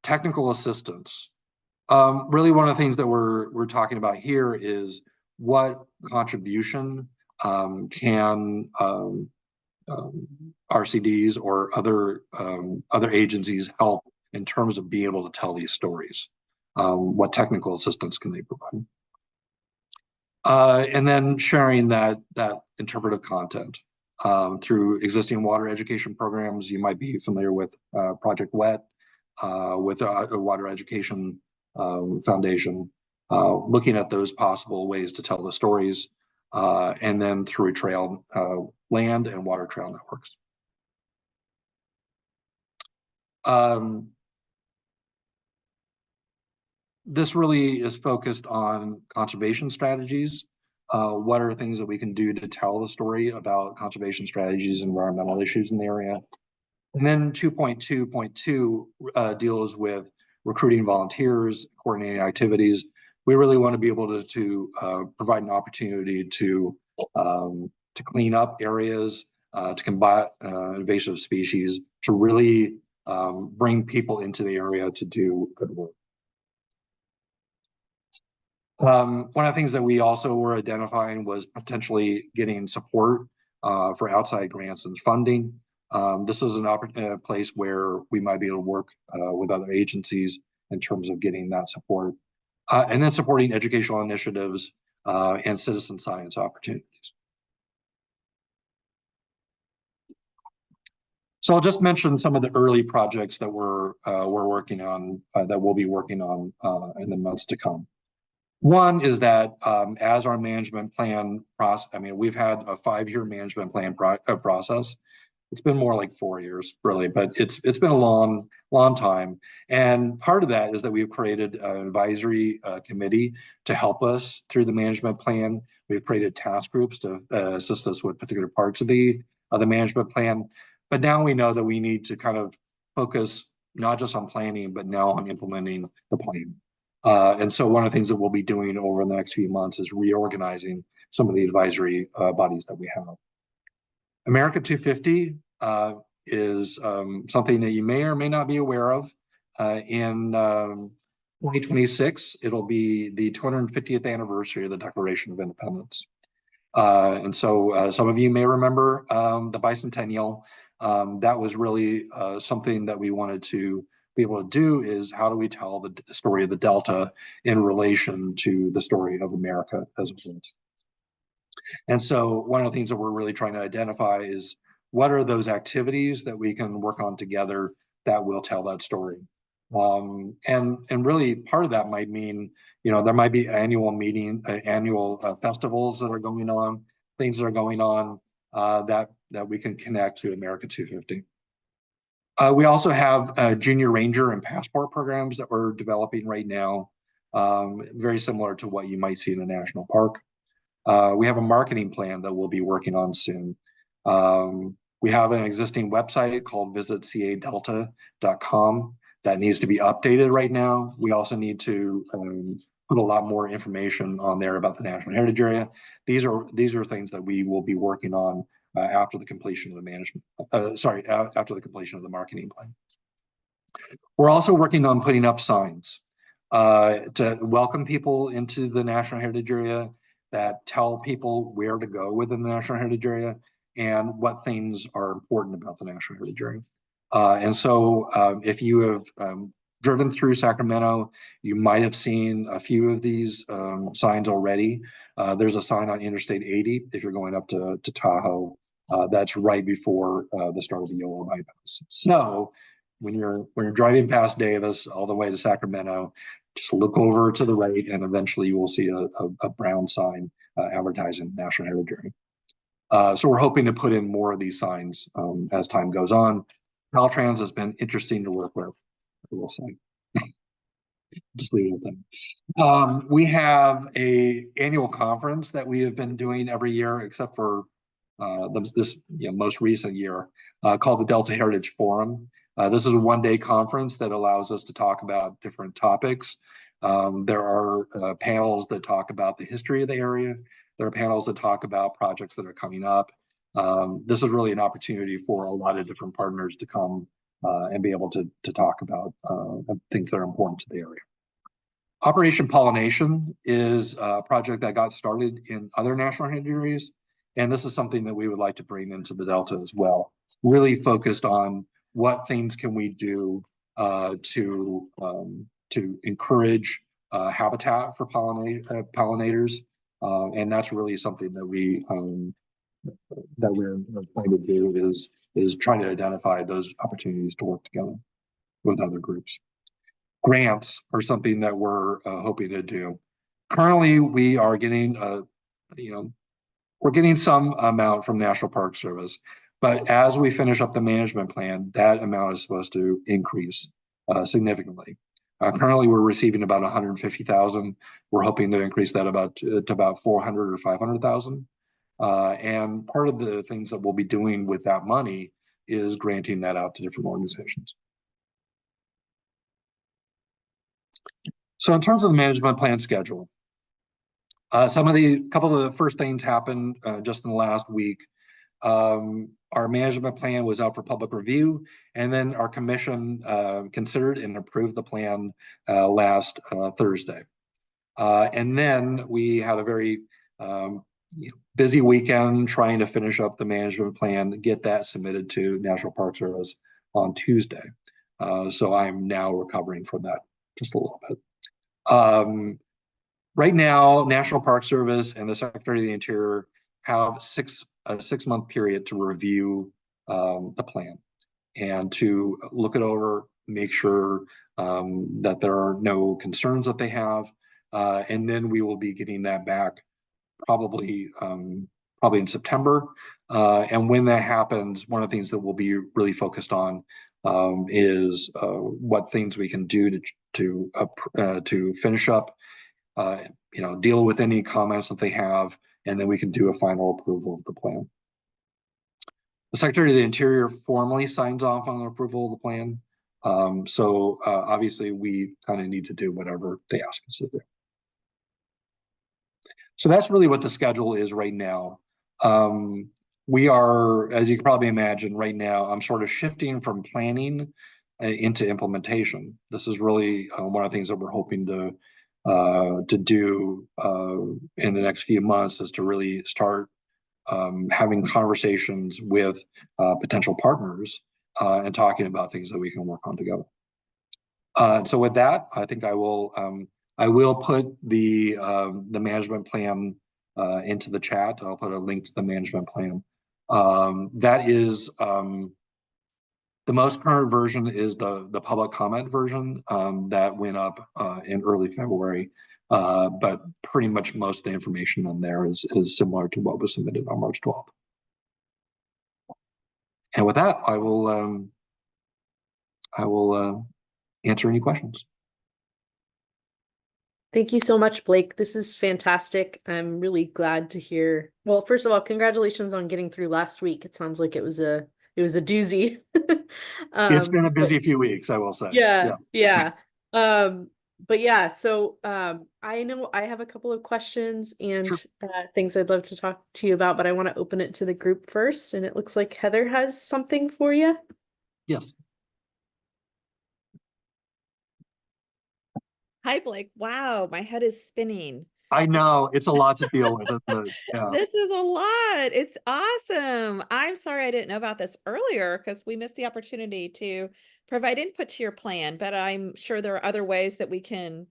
Technical assistance. Really, one of the things that we're talking about here is what contribution can RCDs or other agencies help in terms of being able to tell these stories. What technical assistance can they provide? And then sharing that interpretive content through existing water education programs. You might be familiar with Project WET, with a Water Education Foundation, looking at those possible ways to tell the stories, and then through trail, land and water trail networks. This really is focused on conservation strategies. What are things that we can do to tell the story about conservation strategies, environmental issues in the area? And then 2.2.2 deals with recruiting volunteers, coordinating activities. We really want to be able to provide an opportunity to clean up areas, to combat invasive species, to really bring people into the area to do good work. One of the things that we also were identifying was potentially getting support for outside grants and funding. This is a place where we might be able to work with other agencies in terms of getting that support. And then supporting educational initiatives and citizen science opportunities. So I'll just mention some of the early projects that we're working on, that we'll be working on in the months to come. One is that as our management plan process, I mean, we've had a 5-year management plan process. It's been more like 4 years, really, but it's been a long time. And part of that is that we've created an advisory committee to help us through the management plan. We've created task groups to assist us with particular parts of the management plan. But now we know that we need to kind of focus not just on planning, but now on implementing the plan. And so one of the things that we'll be doing over the next few months is reorganizing some of the advisory bodies that we have. America 250 is something that you may or may not be aware of. In 2026, it'll be the 250th anniversary of the Declaration of Independence. And so some of you may remember the bicentennial. That was really something that we wanted to be able to do, is how do we tell the story of the Delta in relation to the story of America as a whole. And so one of the things that we're really trying to identify is what are those activities that we can work on together that will tell that story. And really part of that might mean, there might be annual festivals that are going on, things that are going on that we can connect to America 250. We also have junior ranger and passport programs that we're developing right now, very similar to what you might see in a national park. We have a marketing plan that we'll be working on soon. We have an existing website called visitcadelta.com that needs to be updated right now. We also need to put a lot more information on there about the National Heritage Area. These are things that we will be working on after the completion of the after the completion of the marketing plan. We're also working on putting up signs to welcome people into the National Heritage Area, that tell people where to go within the National Heritage Area and what things are important about the National Heritage Area. And so if you have driven through Sacramento, you might have seen a few of these signs already. There's a sign on Interstate 80 if you're going up to Tahoe. That's right before the start of the Yolo bypass. So when you're driving past Davis all the way to Sacramento, just look over to the right, and eventually you will see a brown sign advertising National Heritage Area. So we're hoping to put in more of these signs as time goes on. Caltrans has been interesting to work with, I will say. Just leave it at that. We have a annual conference that we have been doing every year, except for this most recent year, called the Delta Heritage Forum. This is a one-day conference that allows us to talk about different topics. There are panels that talk about the history of the area. There are panels that talk about projects that are coming up. This is really an opportunity for a lot of different partners to come and be able to talk about things that are important to the area. Operation Pollination is a project that got started in other national heritage areas, and this is something that we would like to bring into the Delta as well. Really focused on what things can we do to encourage habitat for pollinators, and that's really something that we're trying to do is trying to identify those opportunities to work together with other groups. Grants are something that we're hoping to do. Currently, we are getting we're getting some amount from National Park Service, but as we finish up the management plan, that amount is supposed to increase significantly. Currently, we're receiving about 150,000. We're hoping to increase that to about 400 or 500,000. And part of the things that we'll be doing with that money is granting that out to different organizations. So in terms of the management plan schedule, couple of the first things happened just in the last week. Our management plan was out for public review, and then our commission considered and approved the plan last Thursday. And then we had a very busy weekend trying to finish up the management plan, get that submitted to National Park Service on Tuesday. So I'm now recovering from that just a little bit. Right now, National Park Service and the Secretary of the Interior have a 6-month period to review the plan and to look it over, make sure that there are no concerns that they have, and then we will be getting that back probably in September. And when that happens, one of the things that we'll be really focused on is what things we can do to finish up, deal with any comments that they have, and then we can do a final approval of the plan. The Secretary of the Interior formally signs off on the approval of the plan. So obviously we kind of need to do whatever they ask us to do. So that's really what the schedule is right now. We are, as you can probably imagine right now, I'm sort of shifting from planning into implementation. This is really one of the things that we're hoping to do in the next few months, is to really start having conversations with potential partners and talking about things that we can work on together. So with that, I think I will put the management plan into the chat. I'll put a link to the management plan. That is the most current version is the public comment version that went up in early February, but pretty much most of the information on there is similar to what was submitted on March 12th. And with that, I will answer any questions. Thank you so much, Blake. This is fantastic. I'm really glad to hear. Well, first of all, congratulations on getting through last week. It sounds like it was a doozy. It's been a busy few weeks, I will say. Yeah. But yeah, so I know I have a couple of questions and things I'd love to talk to you about, but I want to open it to the group first. And it looks like Heather has something for you. Yes. Hi, Blake. Wow, my head is spinning. I know, it's a lot to deal with, isn't it? Yeah. This is a lot. It's awesome. I'm sorry I didn't know about this earlier because we missed the opportunity to provide input to your plan, but I'm sure there are other ways that we can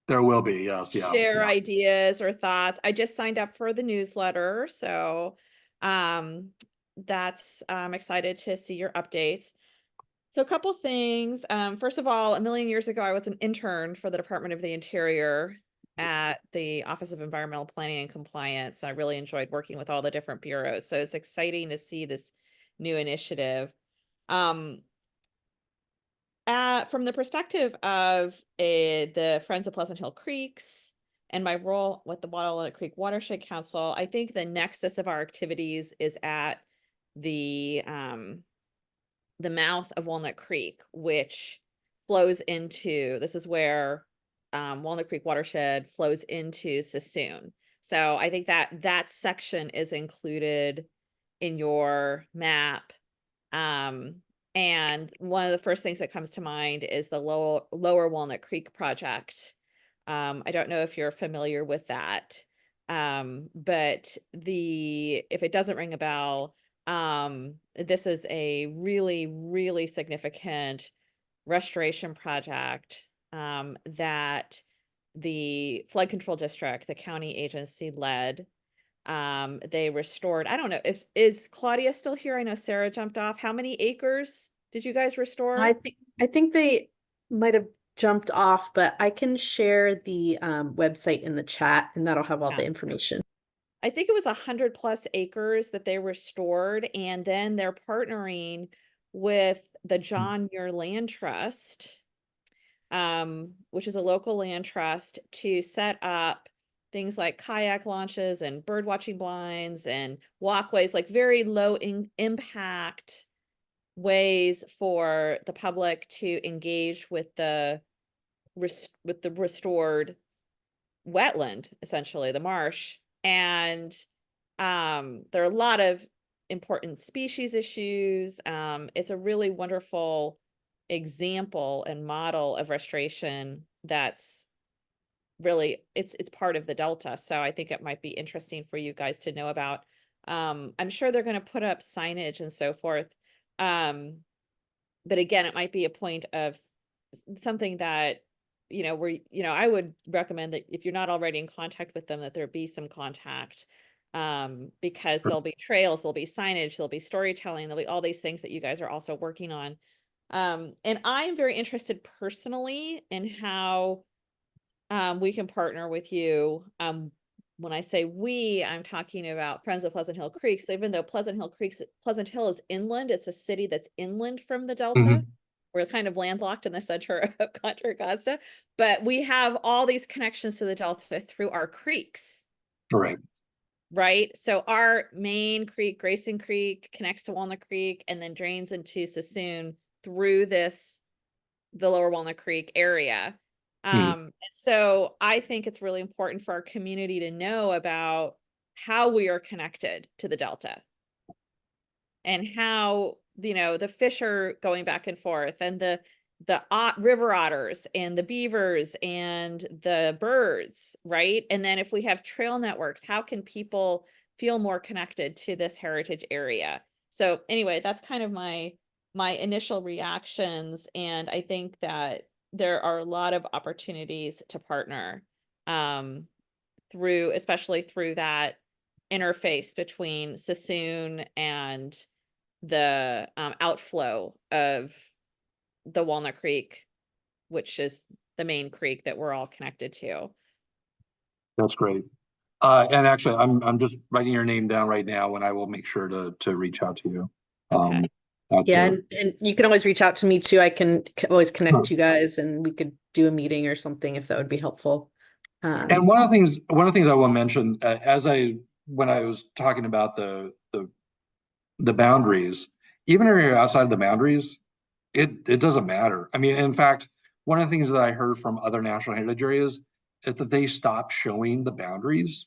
There will be, yes, yeah. share ideas or thoughts. I just signed up for the newsletter, so I'm excited to see your updates. So a couple things. First of all, a million years ago, I was an intern for the Department of the Interior at the Office of Environmental Planning and Compliance. I really enjoyed working with all the different bureaus. So it's exciting to see this new initiative. From the perspective of the Friends of Pleasant Hill Creeks and my role with the Walnut Creek Watershed Council, I think the nexus of our activities is at the mouth of Walnut Creek, which flows into, this is where Walnut Creek Watershed flows into Sassoon. So I think that section is included in your map. And one of the first things that comes to mind is the Lower Walnut Creek project. I don't know if you're familiar with that. But if it doesn't ring a bell, this is a really, really significant restoration project that the flood control district, the county agency led. They restored, I don't know, is Claudia still here? I know Sarah jumped off. How many acres did you guys restore? I think they might have jumped off, but I can share the website in the chat, and that'll have all the information. I think it was 100+ acres that they restored, and then they're partnering with the John Muir Land Trust, which is a local land trust, to set up things like kayak launches and bird watching blinds and walkways, like very low impact ways for the public to engage with the restored wetland, essentially the marsh. And there are a lot of important species issues. It's a really wonderful example and model of restoration that's really, it's part of the Delta. So I think it might be interesting for you guys to know about. I'm sure they're going to put up signage and so forth. But again, it might be a point of something that, I would recommend that if you're not already in contact with them, that there be some contact, because there'll be trails, there'll be signage, there'll be storytelling, there'll be all these things that you guys are also working on. And I'm very interested personally in how we can partner with you. When I say we, I'm talking about Friends of Pleasant Hill Creek. So even though Pleasant Hill is inland, it's a city that's inland from the Delta. We're kind of landlocked in the center of Contra, Costa, but we have all these connections to the Delta through our creeks. Right. So our main creek, Grayson Creek, connects to Walnut Creek and then drains into Sassoon through the Lower Walnut Creek area. And so I think it's really important for our community to know about how we are connected to the Delta and how, the fish are going back and forth, and the river otters and the beavers and the birds, right? And then if we have trail networks, how can people feel more connected to this heritage area? So anyway, that's kind of my initial reactions. And I think that there are a lot of opportunities to partner especially through that interface between Sassoon and the outflow of the Walnut Creek, which is the main creek that we're all connected to. That's great. And actually, I'm just writing your name down right now, and I will make sure to reach out to you. Okay. Yeah, and you can always reach out to me too. I can always connect you guys, and we could do a meeting or something if that would be helpful. And one of the things I will mention, when I was talking about the boundaries, even if you're outside the boundaries, it doesn't matter. I mean, in fact, one of the things that I heard from other national heritage areas is that they stopped showing the boundaries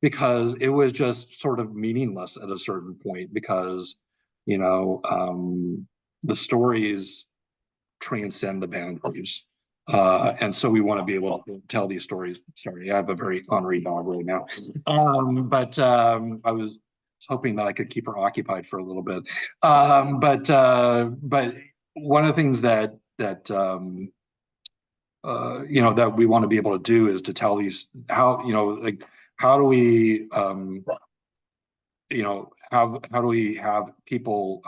because it was just sort of meaningless at a certain point, because the stories transcend the boundaries. And so we want to be able to tell these stories. Sorry, I have a very ornery dog right now. But I was hoping that I could keep her occupied for a little bit. But one of the things that that we want to be able to do is to tell these, how do we how do we have people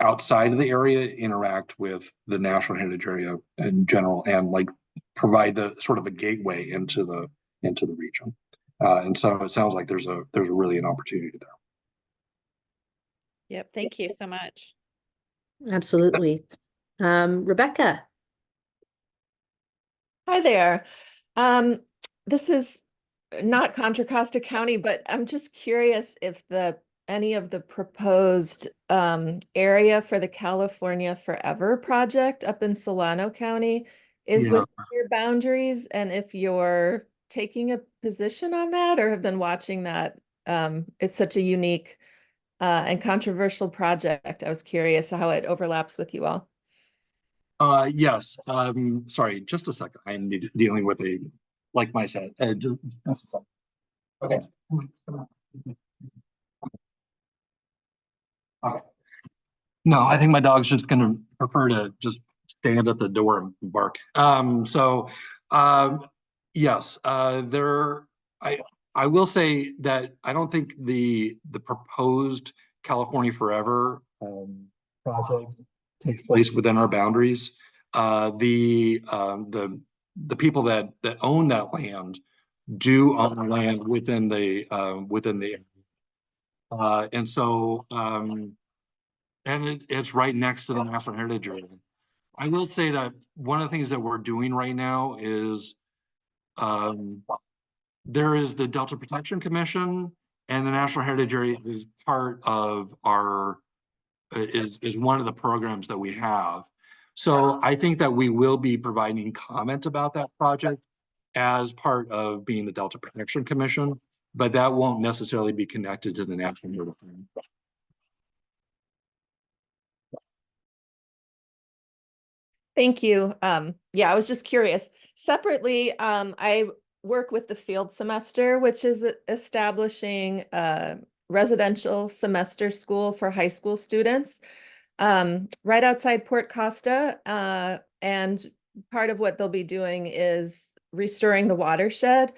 outside of the area interact with the National Heritage Area in general, and like provide the sort of a gateway into the region. And so it sounds like there's really an opportunity there. Yep. Thank you so much. Absolutely. Rebecca. Hi there. This is not Contra Costa County, but I'm just curious if any of the proposed area for the California Forever project up in Solano County is within your boundaries, and if you're taking a position on that or have been watching that. It's such a unique and controversial project. I was curious how it overlaps with you all. Yes. Sorry, just a second. I'm dealing with like my set. Just a second. Okay. Okay. No, I think my dog's just going to prefer to just stand at the door and bark. Yes, I will say that I don't think the proposed California Forever project takes place within our boundaries. The people that own that land do own the land within the area. And so and it's right next to the National Heritage Area. I will say that one of the things that we're doing right now is there is the Delta Protection Commission, and the National Heritage Area is part of our is one of the programs that we have. So I think that we will be providing comment about that project as part of being the Delta Protection Commission, but that won't necessarily be connected to the National Heritage Area. Thank you. Yeah, I was just curious. Separately, I work with the field semester, which is establishing a residential semester school for high school students right outside Port Costa. And part of what they'll be doing is restoring the watershed.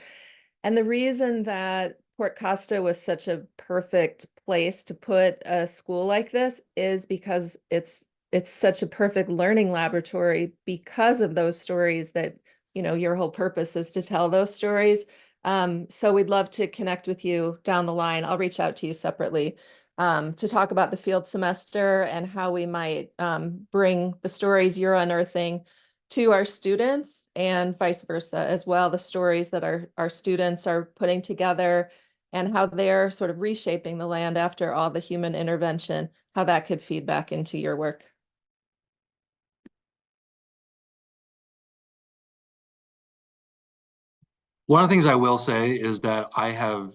And the reason that Port Costa was such a perfect place to put a school like this is because it's such a perfect learning laboratory because of those stories that, your whole purpose is to tell those stories. So we'd love to connect with you down the line. I'll reach out to you separately to talk about the field semester and how we might bring the stories you're unearthing to our students and vice versa as well, the stories that our students are putting together and how they're sort of reshaping the land after all the human intervention, how that could feed back into your work. One of the things I will say is that I've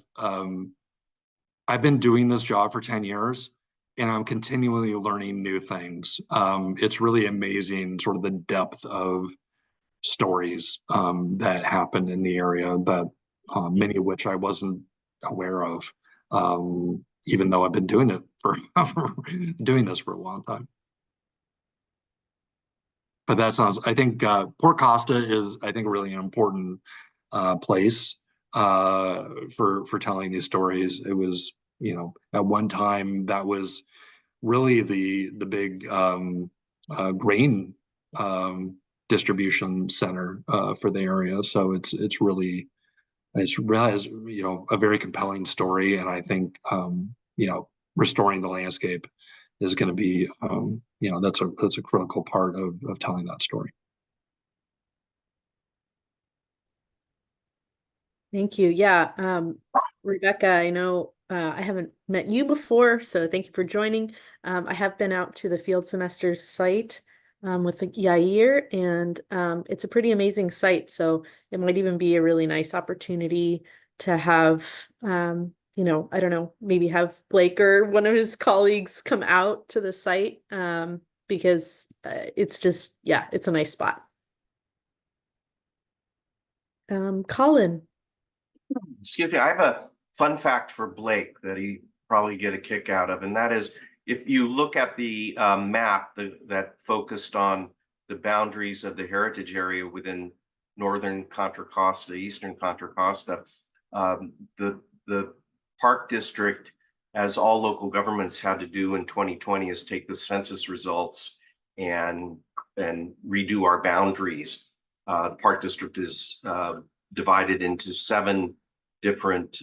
been doing this job for 10 years and I'm continually learning new things. It's really amazing sort of the depth of stories that happen in the area, that many of which I wasn't aware of, even though I've been doing it for doing this for a long time. But I think Port Costa is, I think, really an important place for telling these stories. It was, at one time that was really the big grain distribution center for the area. So it really has, a very compelling story, and I think restoring the landscape is going to be that's a critical part of telling that story. Thank you. Yeah. Rebecca, I know I haven't met you before, so thank you for joining. I have been out to the field semester site with Yair, and it's a pretty amazing site. So it might even be a really nice opportunity to have, I don't know, maybe have Blake or one of his colleagues come out to the site because it's just, yeah, it's a nice spot. Colin. Excuse me, I have a fun fact for Blake that he probably get a kick out of, and that is if you look at the map that focused on the boundaries of the heritage area within northern Contra Costa, eastern Contra Costa, the park district as all local governments had to do in 2020, is take the census results and redo our boundaries. The Park District is divided into 7 different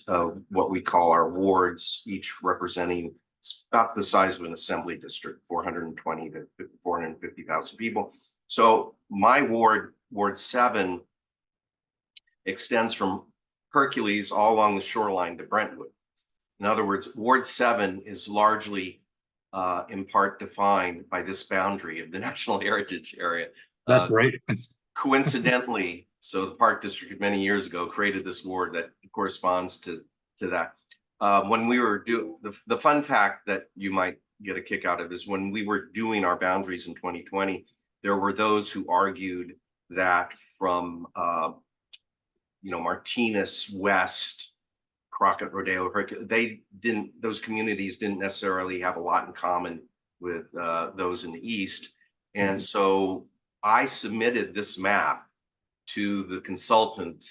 what we call our wards, each representing about the size of an assembly district, 420 to 450,000 people. So my ward, Ward 7, extends from Hercules all along the shoreline to Brentwood. In other words, Ward 7 is largely in part defined by this boundary of the National Heritage Area. That's great. Coincidentally, so the Park District many years ago created this ward that corresponds to that. When we were doing the fun fact that you might get a kick out of is when we were doing our boundaries in 2020, there were those who argued that from Martinez West, Crockett, Rodeo, those communities didn't necessarily have a lot in common with those in the East. And so I submitted this map to the consultant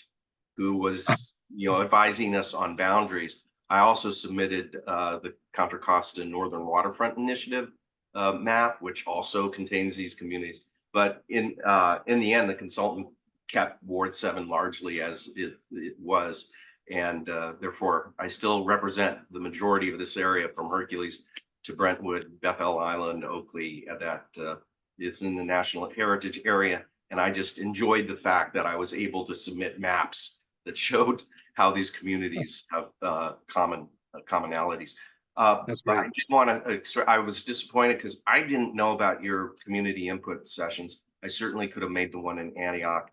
who was, advising us on boundaries. I also submitted the Contra Costa Northern Waterfront Initiative map, which also contains these communities. But in the end, the consultant kept Ward 7 largely as it was. And therefore, I still represent the majority of this area from Hercules to Brentwood, Bethel Island, Oakley, that it's in the National Heritage Area. And I just enjoyed the fact that I was able to submit maps that showed how these communities have commonalities. That's right. I did want to, I was disappointed because I didn't know about your community input sessions. I certainly could have made the one in Antioch,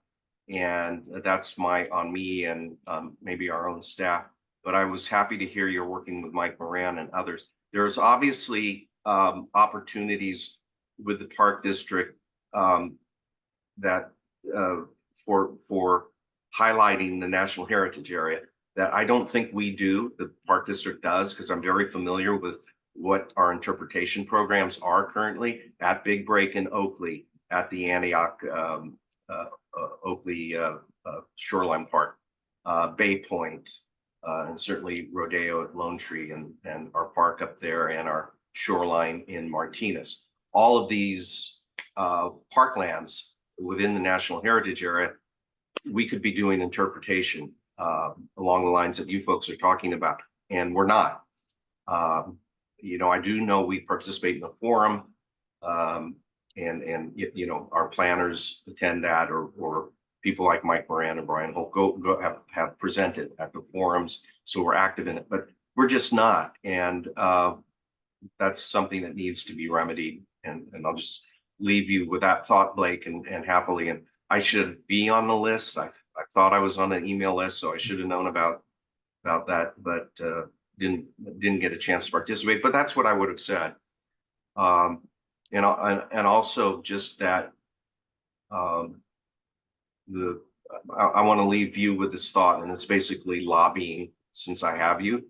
and that's on me and maybe our own staff. But I was happy to hear you're working with Mike Moran and others. There's obviously opportunities with the Park District that for highlighting the National Heritage Area that I don't think we do, the Park District does, because I'm very familiar with what our interpretation programs are currently at Big Break in Oakley, at the Antioch Oakley Shoreline Park, Bay Point, and certainly Rodeo at Lone Tree, and our park up there, and our shoreline in Martinez. All of these parklands within the National Heritage Area, we could be doing interpretation along the lines that you folks are talking about, and we're not. I do know we participate in the forum, and our planners attend that, or people like Mike Moran and Brian Holt have presented at the forums, so we're active in it, but we're just not, and that's something that needs to be remedied. And I'll just leave you with that thought, Blake, and happily. And I should be on the list. I thought I was on an email list, so I should have known about that, but didn't get a chance to participate. But that's what I would have said. And also just that I want to leave you with this thought, and it's basically lobbying, since I have you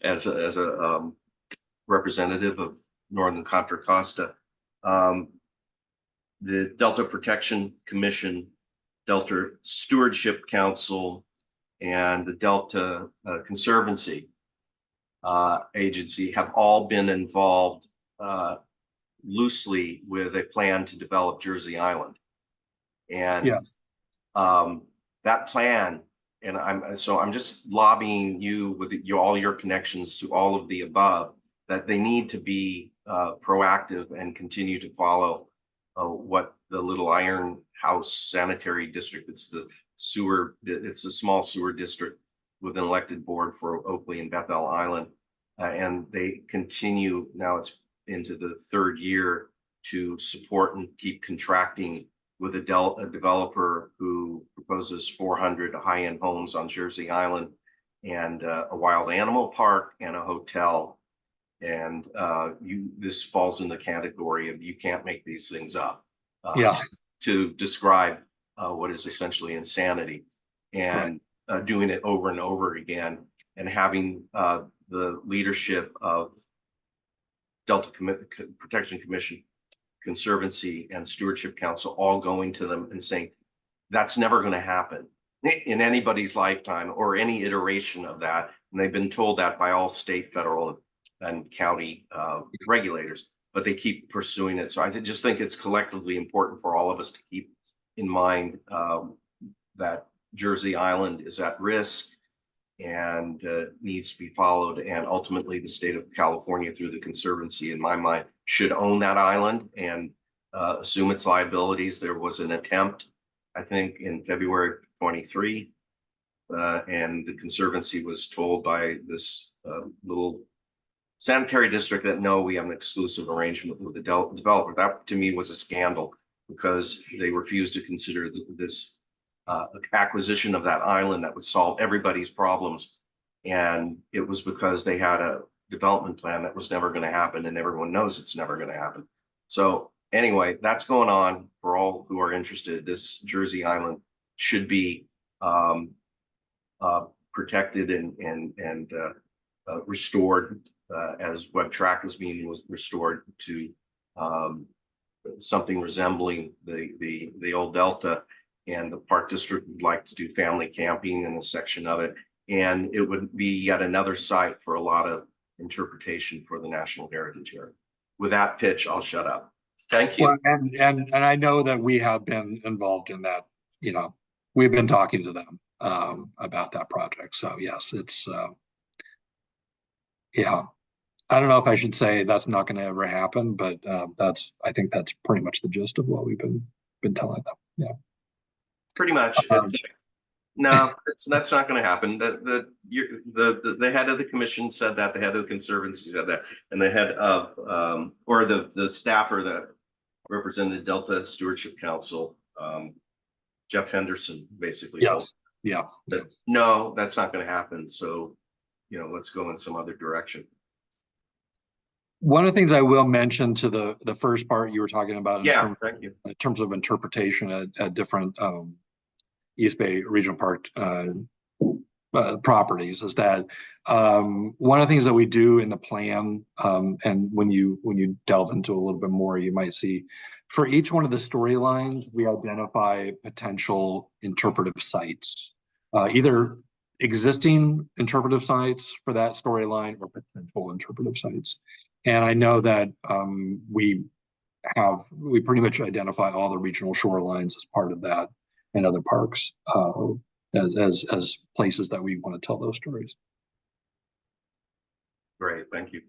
as a representative of Northern Contra Costa. The Delta Protection Commission, Delta Stewardship Council, and the Delta Conservancy Agency have all been involved loosely with a plan to develop Jersey Island. And yes, that plan, and I'm just lobbying you with all your connections to all of the above, that they need to be proactive and continue to follow what the Little Iron House Sanitary District, it's a small sewer district with an elected board for Oakley and Bethel Island. And they continue, now it's into the 3rd year, to support and keep contracting with a developer who proposes 400 high-end homes on Jersey Island, and a wild animal park and a hotel. And this falls in the category of you can't make these things up. To describe what is essentially insanity, and doing it over and over again, and having the leadership of Delta Protection Commission, Conservancy, and Stewardship Council all going to them and saying, that's never going to happen. in anybody's lifetime or any iteration of that. And they've been told that by all state, federal, and county regulators, but they keep pursuing it. So I just think it's collectively important for all of us to keep in mind that Jersey Island is at risk and needs to be followed. And ultimately, the state of California, through the Conservancy, in my mind, should own that island and assume its liabilities. There was an attempt, I think, in February 23, and the Conservancy was told by this little sanitary district that no, we have an exclusive arrangement with the developer. That to me was a scandal because they refused to consider this acquisition of that island that would solve everybody's problems. And it was because they had a development plan that was never going to happen, and everyone knows it's never going to happen. So anyway, that's going on for all who are interested. This Jersey Island should be protected and restored as Web Track is being restored to something resembling the old Delta. And the Park District would like to do family camping in a section of it. And it would be yet another site for a lot of interpretation for the National Heritage Area. With that pitch, I'll shut up. Thank you. Well, and I know that we have been involved in that. You know, we've been talking to them about that project. So yes, it's yeah. I don't know if I should say that's not going to ever happen, but I think that's pretty much the gist of what we've been telling them. Yeah. Pretty much. No, that's not going to happen. The head of the commission said that, the head of the Conservancy said that, and the head of or the staffer that represented Delta Stewardship Council, Jeff Henderson, basically. Yes. Yeah. No, that's not going to happen. So, let's go in some other direction. One of the things I will mention to the first part you were talking about thank you. In terms of interpretation at different East Bay Regional Park properties is that one of the things that we do in the plan, and when you delve into a little bit more, you might see for each one of the storylines, we identify potential interpretive sites, either existing interpretive sites for that storyline or potential interpretive sites. And I know that we pretty much identify all the regional shorelines as part of that and other parks as places that we want to tell those stories. Great, thank you.